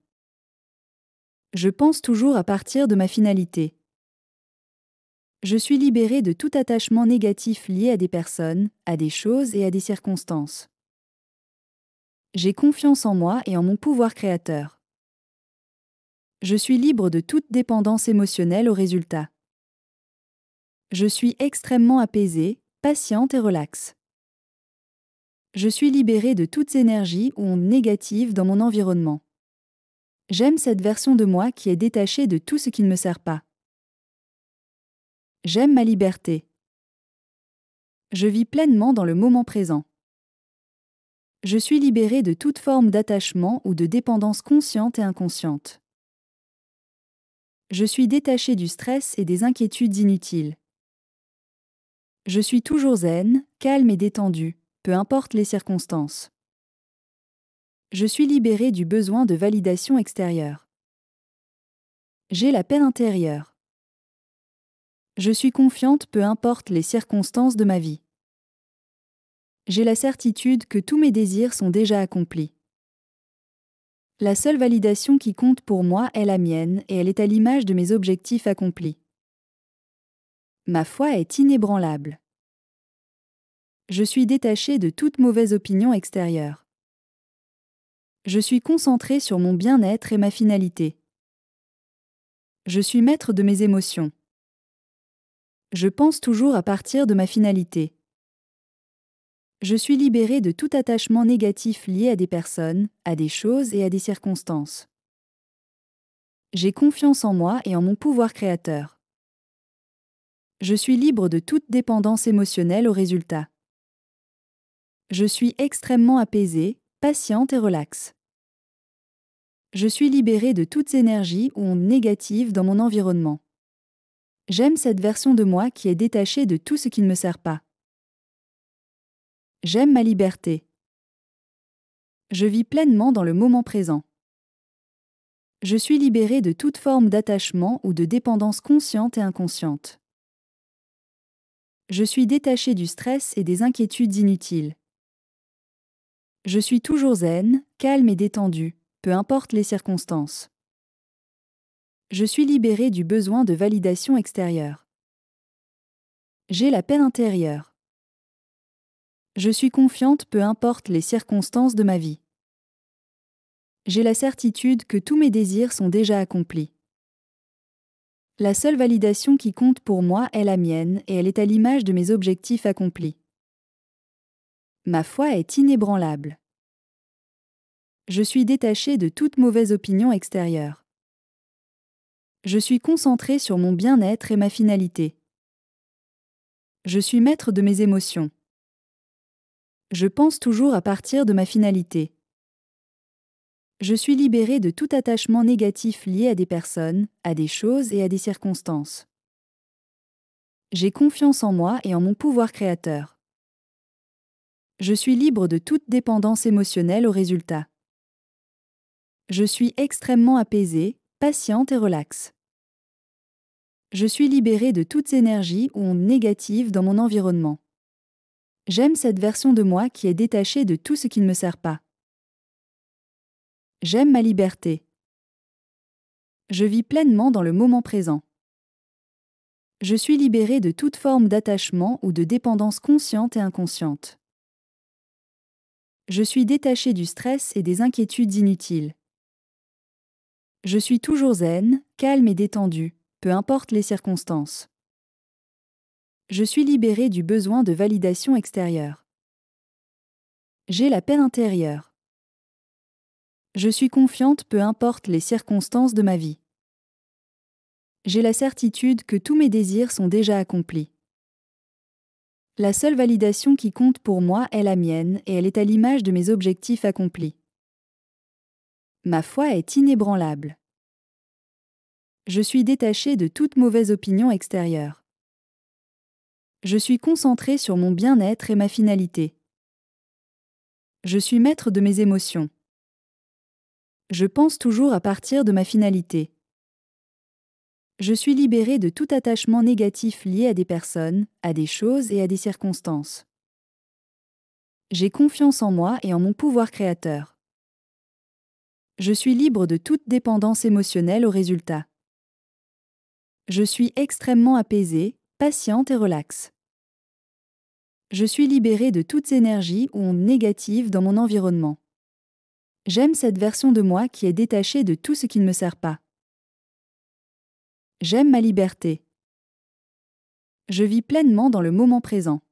Je pense toujours à partir de ma finalité. Je suis libérée de tout attachement négatif lié à des personnes, à des choses et à des circonstances. J'ai confiance en moi et en mon pouvoir créateur. Je suis libre de toute dépendance émotionnelle au résultat. Je suis extrêmement apaisée, patiente et relaxe. Je suis libérée de toutes énergies ou ondes négatives dans mon environnement. J'aime cette version de moi qui est détachée de tout ce qui ne me sert pas. J'aime ma liberté. Je vis pleinement dans le moment présent. Je suis libérée de toute forme d'attachement ou de dépendance consciente et inconsciente. Je suis détachée du stress et des inquiétudes inutiles. Je suis toujours zen, calme et détendue, peu importe les circonstances. Je suis libérée du besoin de validation extérieure. J'ai la paix intérieure. Je suis confiante peu importe les circonstances de ma vie. J'ai la certitude que tous mes désirs sont déjà accomplis. La seule validation qui compte pour moi est la mienne et elle est à l'image de mes objectifs accomplis. Ma foi est inébranlable. Je suis détachée de toute mauvaise opinion extérieure. Je suis concentrée sur mon bien-être et ma finalité. Je suis maître de mes émotions. Je pense toujours à partir de ma finalité. Je suis libérée de tout attachement négatif lié à des personnes, à des choses et à des circonstances. J'ai confiance en moi et en mon pouvoir créateur. Je suis libre de toute dépendance émotionnelle au résultat. Je suis extrêmement apaisée, patiente et relaxe. Je suis libérée de toutes énergies ou ondes négatives dans mon environnement. J'aime cette version de moi qui est détachée de tout ce qui ne me sert pas. J'aime ma liberté. Je vis pleinement dans le moment présent. Je suis libérée de toute forme d'attachement ou de dépendance consciente et inconsciente. Je suis détachée du stress et des inquiétudes inutiles. Je suis toujours zen, calme et détendue, peu importe les circonstances. Je suis libérée du besoin de validation extérieure. J'ai la paix intérieure. Je suis confiante peu importe les circonstances de ma vie. J'ai la certitude que tous mes désirs sont déjà accomplis. La seule validation qui compte pour moi est la mienne et elle est à l'image de mes objectifs accomplis. Ma foi est inébranlable. Je suis détachée de toute mauvaise opinion extérieure. Je suis concentrée sur mon bien-être et ma finalité. Je suis maître de mes émotions. Je pense toujours à partir de ma finalité. Je suis libérée de tout attachement négatif lié à des personnes, à des choses et à des circonstances. J'ai confiance en moi et en mon pouvoir créateur. Je suis libre de toute dépendance émotionnelle au résultat. Je suis extrêmement apaisée, patiente et relaxe. Je suis libérée de toutes énergies ou ondes négatives dans mon environnement. J'aime cette version de moi qui est détachée de tout ce qui ne me sert pas. J'aime ma liberté. Je vis pleinement dans le moment présent. Je suis libérée de toute forme d'attachement ou de dépendance consciente et inconsciente. Je suis détachée du stress et des inquiétudes inutiles. Je suis toujours zen, calme et détendue, peu importe les circonstances. Je suis libérée du besoin de validation extérieure. J'ai la paix intérieure. Je suis confiante peu importe les circonstances de ma vie. J'ai la certitude que tous mes désirs sont déjà accomplis. La seule validation qui compte pour moi est la mienne et elle est à l'image de mes objectifs accomplis. Ma foi est inébranlable. Je suis détachée de toute mauvaise opinion extérieure. Je suis concentrée sur mon bien-être et ma finalité. Je suis maître de mes émotions. Je pense toujours à partir de ma finalité. Je suis libérée de tout attachement négatif lié à des personnes, à des choses et à des circonstances. J'ai confiance en moi et en mon pouvoir créateur. Je suis libre de toute dépendance émotionnelle au résultat. Je suis extrêmement apaisée, patiente et relaxe. Je suis libérée de toutes énergies ou ondes négatives dans mon environnement. J'aime cette version de moi qui est détachée de tout ce qui ne me sert pas. J'aime ma liberté. Je vis pleinement dans le moment présent.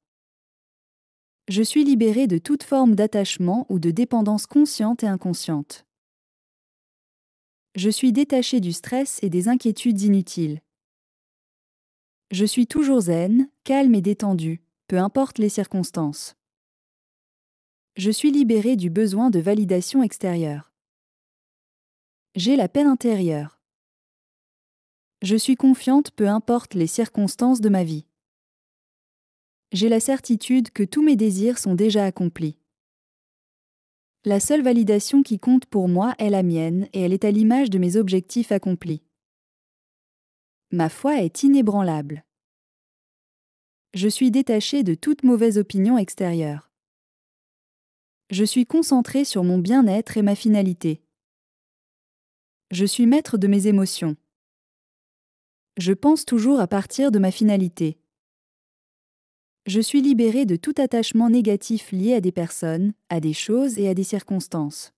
Je suis libérée de toute forme d'attachement ou de dépendance consciente et inconsciente. Je suis détachée du stress et des inquiétudes inutiles. Je suis toujours zen, calme et détendue, peu importe les circonstances. Je suis libérée du besoin de validation extérieure. J'ai la paix intérieure. Je suis confiante peu importe les circonstances de ma vie. J'ai la certitude que tous mes désirs sont déjà accomplis. La seule validation qui compte pour moi est la mienne et elle est à l'image de mes objectifs accomplis. Ma foi est inébranlable. Je suis détachée de toute mauvaise opinion extérieure. Je suis concentrée sur mon bien-être et ma finalité. Je suis maître de mes émotions. Je pense toujours à partir de ma finalité. Je suis libérée de tout attachement négatif lié à des personnes, à des choses et à des circonstances.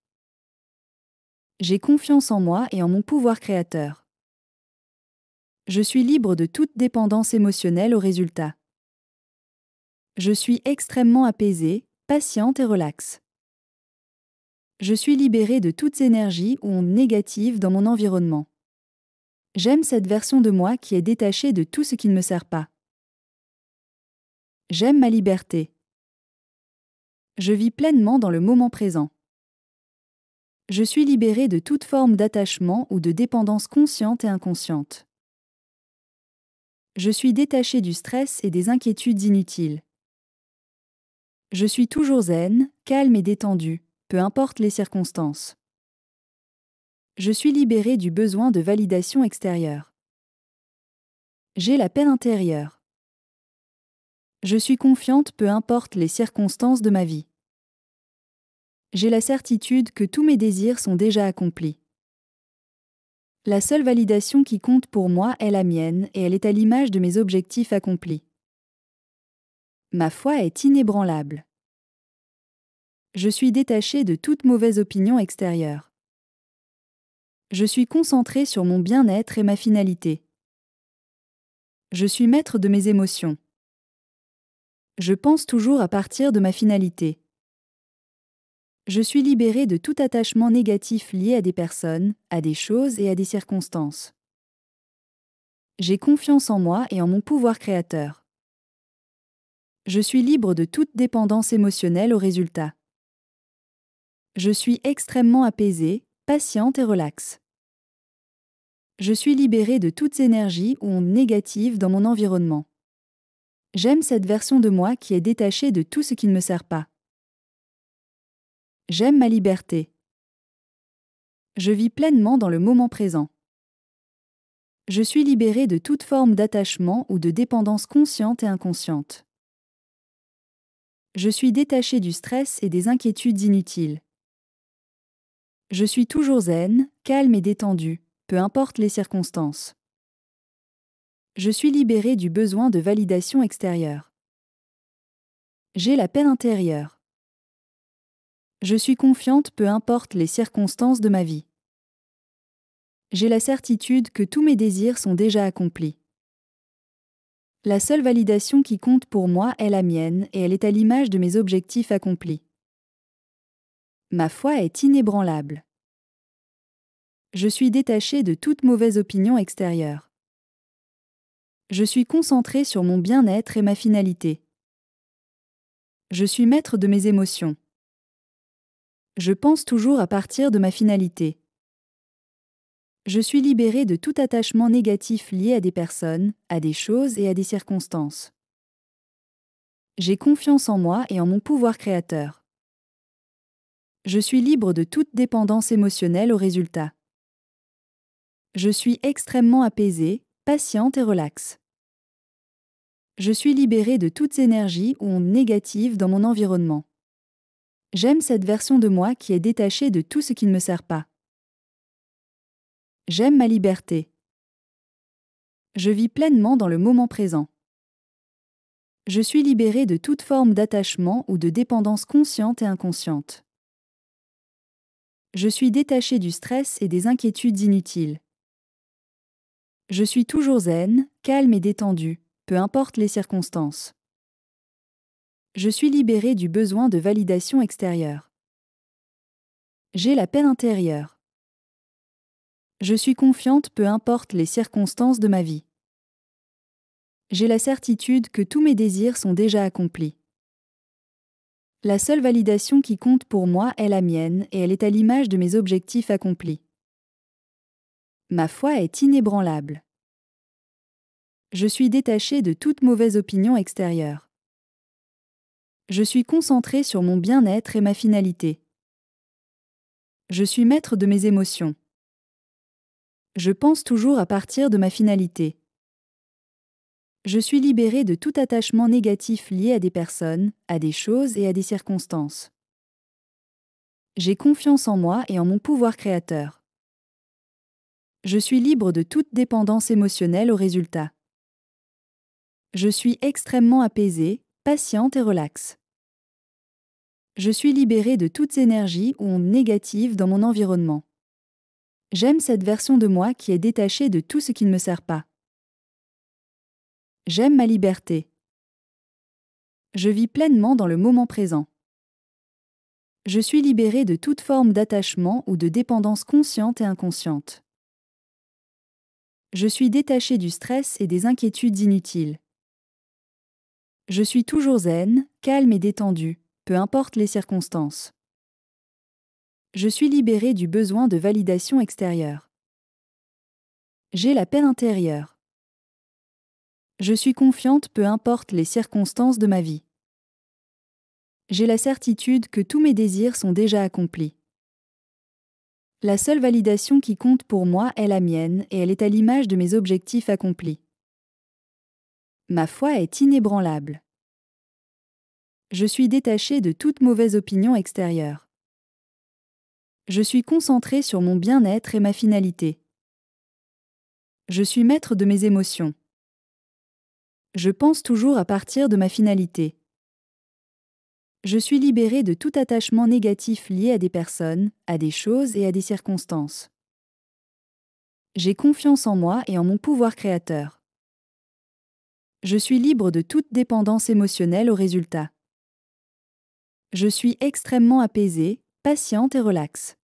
J'ai confiance en moi et en mon pouvoir créateur. Je suis libre de toute dépendance émotionnelle au résultat. Je suis extrêmement apaisée, patiente et relaxe. Je suis libérée de toutes énergies ou ondes négatives dans mon environnement. J'aime cette version de moi qui est détachée de tout ce qui ne me sert pas. J'aime ma liberté. Je vis pleinement dans le moment présent. Je suis libérée de toute forme d'attachement ou de dépendance consciente et inconsciente. Je suis détachée du stress et des inquiétudes inutiles. Je suis toujours zen, calme et détendue, peu importe les circonstances. Je suis libérée du besoin de validation extérieure. J'ai la paix intérieure. Je suis confiante peu importe les circonstances de ma vie. J'ai la certitude que tous mes désirs sont déjà accomplis. La seule validation qui compte pour moi est la mienne et elle est à l'image de mes objectifs accomplis. Ma foi est inébranlable. Je suis détachée de toute mauvaise opinion extérieure. Je suis concentrée sur mon bien-être et ma finalité. Je suis maître de mes émotions. Je pense toujours à partir de ma finalité. Je suis libérée de tout attachement négatif lié à des personnes, à des choses et à des circonstances. J'ai confiance en moi et en mon pouvoir créateur. Je suis libre de toute dépendance émotionnelle au résultat. Je suis extrêmement apaisée, patiente et relaxe. Je suis libérée de toutes énergies ou ondes négatives dans mon environnement. J'aime cette version de moi qui est détachée de tout ce qui ne me sert pas. J'aime ma liberté. Je vis pleinement dans le moment présent. Je suis libérée de toute forme d'attachement ou de dépendance consciente et inconsciente. Je suis détachée du stress et des inquiétudes inutiles. Je suis toujours zen, calme et détendue, peu importe les circonstances. Je suis libérée du besoin de validation extérieure. J'ai la paix intérieure. Je suis confiante peu importe les circonstances de ma vie. J'ai la certitude que tous mes désirs sont déjà accomplis. La seule validation qui compte pour moi est la mienne et elle est à l'image de mes objectifs accomplis. Ma foi est inébranlable. Je suis détachée de toute mauvaise opinion extérieure. Je suis concentrée sur mon bien-être et ma finalité. Je suis maître de mes émotions. Je pense toujours à partir de ma finalité. Je suis libérée de tout attachement négatif lié à des personnes, à des choses et à des circonstances. J'ai confiance en moi et en mon pouvoir créateur. Je suis libre de toute dépendance émotionnelle au résultat. Je suis extrêmement apaisée, patiente et relaxe. Je suis libérée de toutes énergies ou ondes négatives dans mon environnement. J'aime cette version de moi qui est détachée de tout ce qui ne me sert pas. J'aime ma liberté. Je vis pleinement dans le moment présent. Je suis libérée de toute forme d'attachement ou de dépendance consciente et inconsciente. Je suis détachée du stress et des inquiétudes inutiles. Je suis toujours zen, calme et détendue, peu importe les circonstances. Je suis libérée du besoin de validation extérieure. J'ai la paix intérieure. Je suis confiante peu importe les circonstances de ma vie. J'ai la certitude que tous mes désirs sont déjà accomplis. La seule validation qui compte pour moi est la mienne et elle est à l'image de mes objectifs accomplis. Ma foi est inébranlable. Je suis détachée de toute mauvaise opinion extérieure. Je suis concentrée sur mon bien-être et ma finalité. Je suis maître de mes émotions. Je pense toujours à partir de ma finalité. Je suis libérée de tout attachement négatif lié à des personnes, à des choses et à des circonstances. J'ai confiance en moi et en mon pouvoir créateur. Je suis libre de toute dépendance émotionnelle au résultat. Je suis extrêmement apaisée, patiente et relaxe. Je suis libérée de toutes énergies ou ondes négatives dans mon environnement. J'aime cette version de moi qui est détachée de tout ce qui ne me sert pas. J'aime ma liberté. Je vis pleinement dans le moment présent. Je suis libérée de toute forme d'attachement ou de dépendance consciente et inconsciente. Je suis détachée du stress et des inquiétudes inutiles. Je suis toujours zen, calme et détendu, peu importe les circonstances. Je suis libérée du besoin de validation extérieure. J'ai la paix intérieure. Je suis confiante peu importe les circonstances de ma vie. J'ai la certitude que tous mes désirs sont déjà accomplis. La seule validation qui compte pour moi est la mienne et elle est à l'image de mes objectifs accomplis. Ma foi est inébranlable. Je suis détachée de toute mauvaise opinion extérieure. Je suis concentrée sur mon bien-être et ma finalité. Je suis maître de mes émotions. Je pense toujours à partir de ma finalité. Je suis libérée de tout attachement négatif lié à des personnes, à des choses et à des circonstances. J'ai confiance en moi et en mon pouvoir créateur. Je suis libre de toute dépendance émotionnelle au résultat. Je suis extrêmement apaisée, patiente et relaxe.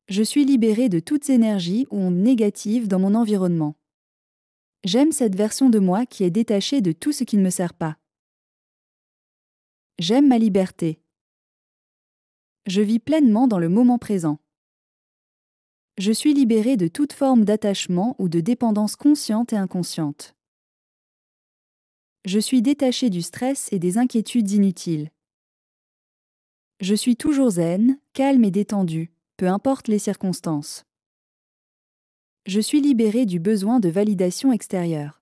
Je suis libérée de toutes énergies ou ondes négatives dans mon environnement. J'aime cette version de moi qui est détachée de tout ce qui ne me sert pas. J'aime ma liberté. Je vis pleinement dans le moment présent. Je suis libérée de toute forme d'attachement ou de dépendance consciente et inconsciente. Je suis détachée du stress et des inquiétudes inutiles. Je suis toujours zen, calme et détendue, peu importe les circonstances. Je suis libérée du besoin de validation extérieure.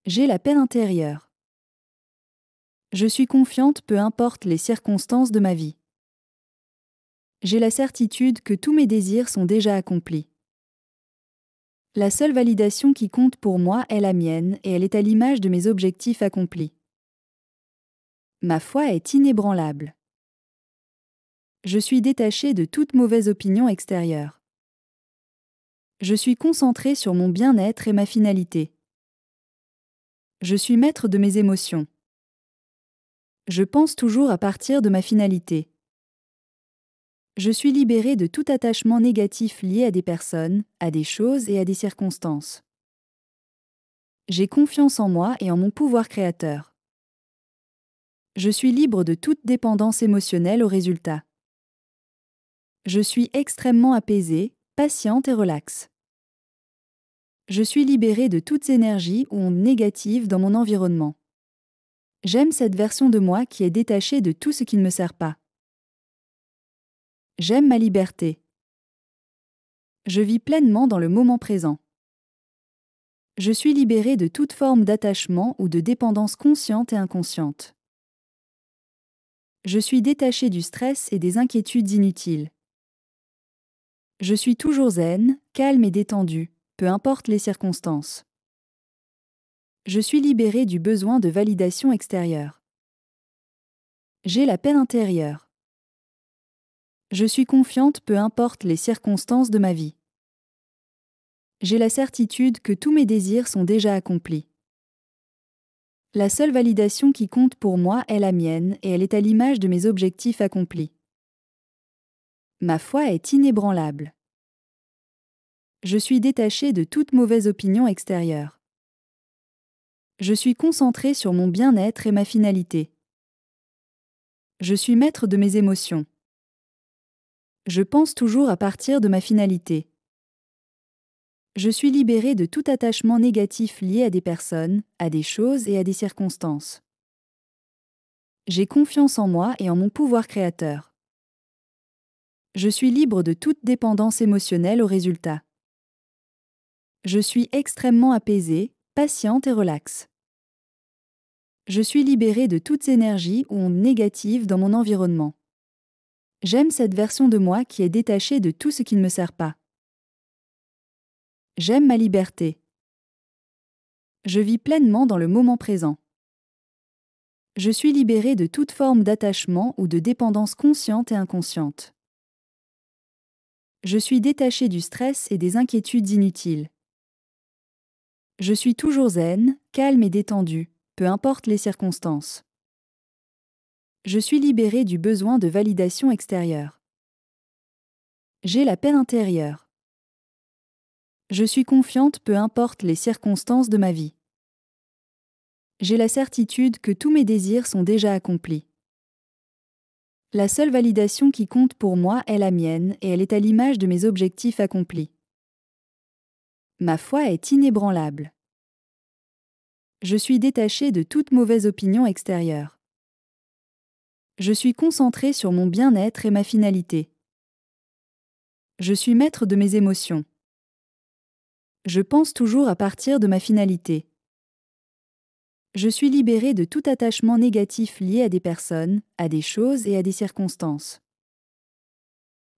J'ai la paix intérieure. Je suis confiante peu importe les circonstances de ma vie. J'ai la certitude que tous mes désirs sont déjà accomplis. La seule validation qui compte pour moi est la mienne et elle est à l'image de mes objectifs accomplis. Ma foi est inébranlable. Je suis détachée de toute mauvaise opinion extérieure. Je suis concentrée sur mon bien-être et ma finalité. Je suis maître de mes émotions. Je pense toujours à partir de ma finalité. Je suis libérée de tout attachement négatif lié à des personnes, à des choses et à des circonstances. J'ai confiance en moi et en mon pouvoir créateur. Je suis libre de toute dépendance émotionnelle au résultat. Je suis extrêmement apaisée, patiente et relaxe. Je suis libérée de toutes énergies ou ondes négatives dans mon environnement. J'aime cette version de moi qui est détachée de tout ce qui ne me sert pas. J'aime ma liberté. Je vis pleinement dans le moment présent. Je suis libérée de toute forme d'attachement ou de dépendance consciente et inconsciente. Je suis détachée du stress et des inquiétudes inutiles. Je suis toujours zen, calme et détendue, peu importe les circonstances. Je suis libérée du besoin de validation extérieure. J'ai la paix intérieure. Je suis confiante peu importe les circonstances de ma vie. J'ai la certitude que tous mes désirs sont déjà accomplis. La seule validation qui compte pour moi est la mienne et elle est à l'image de mes objectifs accomplis. Ma foi est inébranlable. Je suis détachée de toute mauvaise opinion extérieure. Je suis concentrée sur mon bien-être et ma finalité. Je suis maître de mes émotions. Je pense toujours à partir de ma finalité. Je suis libérée de tout attachement négatif lié à des personnes, à des choses et à des circonstances. J'ai confiance en moi et en mon pouvoir créateur. Je suis libre de toute dépendance émotionnelle au résultat. Je suis extrêmement apaisée, patiente et relaxe. Je suis libérée de toutes énergies ou ondes négatives dans mon environnement. J'aime cette version de moi qui est détachée de tout ce qui ne me sert pas. J'aime ma liberté. Je vis pleinement dans le moment présent. Je suis libérée de toute forme d'attachement ou de dépendance consciente et inconsciente. Je suis détachée du stress et des inquiétudes inutiles. Je suis toujours zen, calme et détendue, peu importe les circonstances. Je suis libérée du besoin de validation extérieure. J'ai la paix intérieure. Je suis confiante peu importe les circonstances de ma vie. J'ai la certitude que tous mes désirs sont déjà accomplis. La seule validation qui compte pour moi est la mienne et elle est à l'image de mes objectifs accomplis. Ma foi est inébranlable. Je suis détaché de toute mauvaise opinion extérieure. Je suis concentré sur mon bien-être et ma finalité. Je suis maître de mes émotions. Je pense toujours à partir de ma finalité. Je suis libéré de tout attachement négatif lié à des personnes, à des choses et à des circonstances.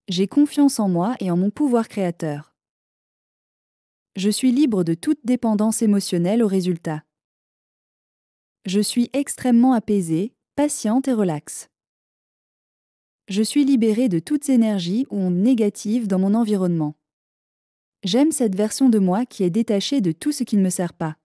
J'ai confiance en moi et en mon pouvoir créateur. Je suis libre de toute dépendance émotionnelle au résultat. Je suis extrêmement apaisée, patiente et relaxe. Je suis libérée de toutes énergies ou ondes négatives dans mon environnement. J'aime cette version de moi qui est détachée de tout ce qui ne me sert pas.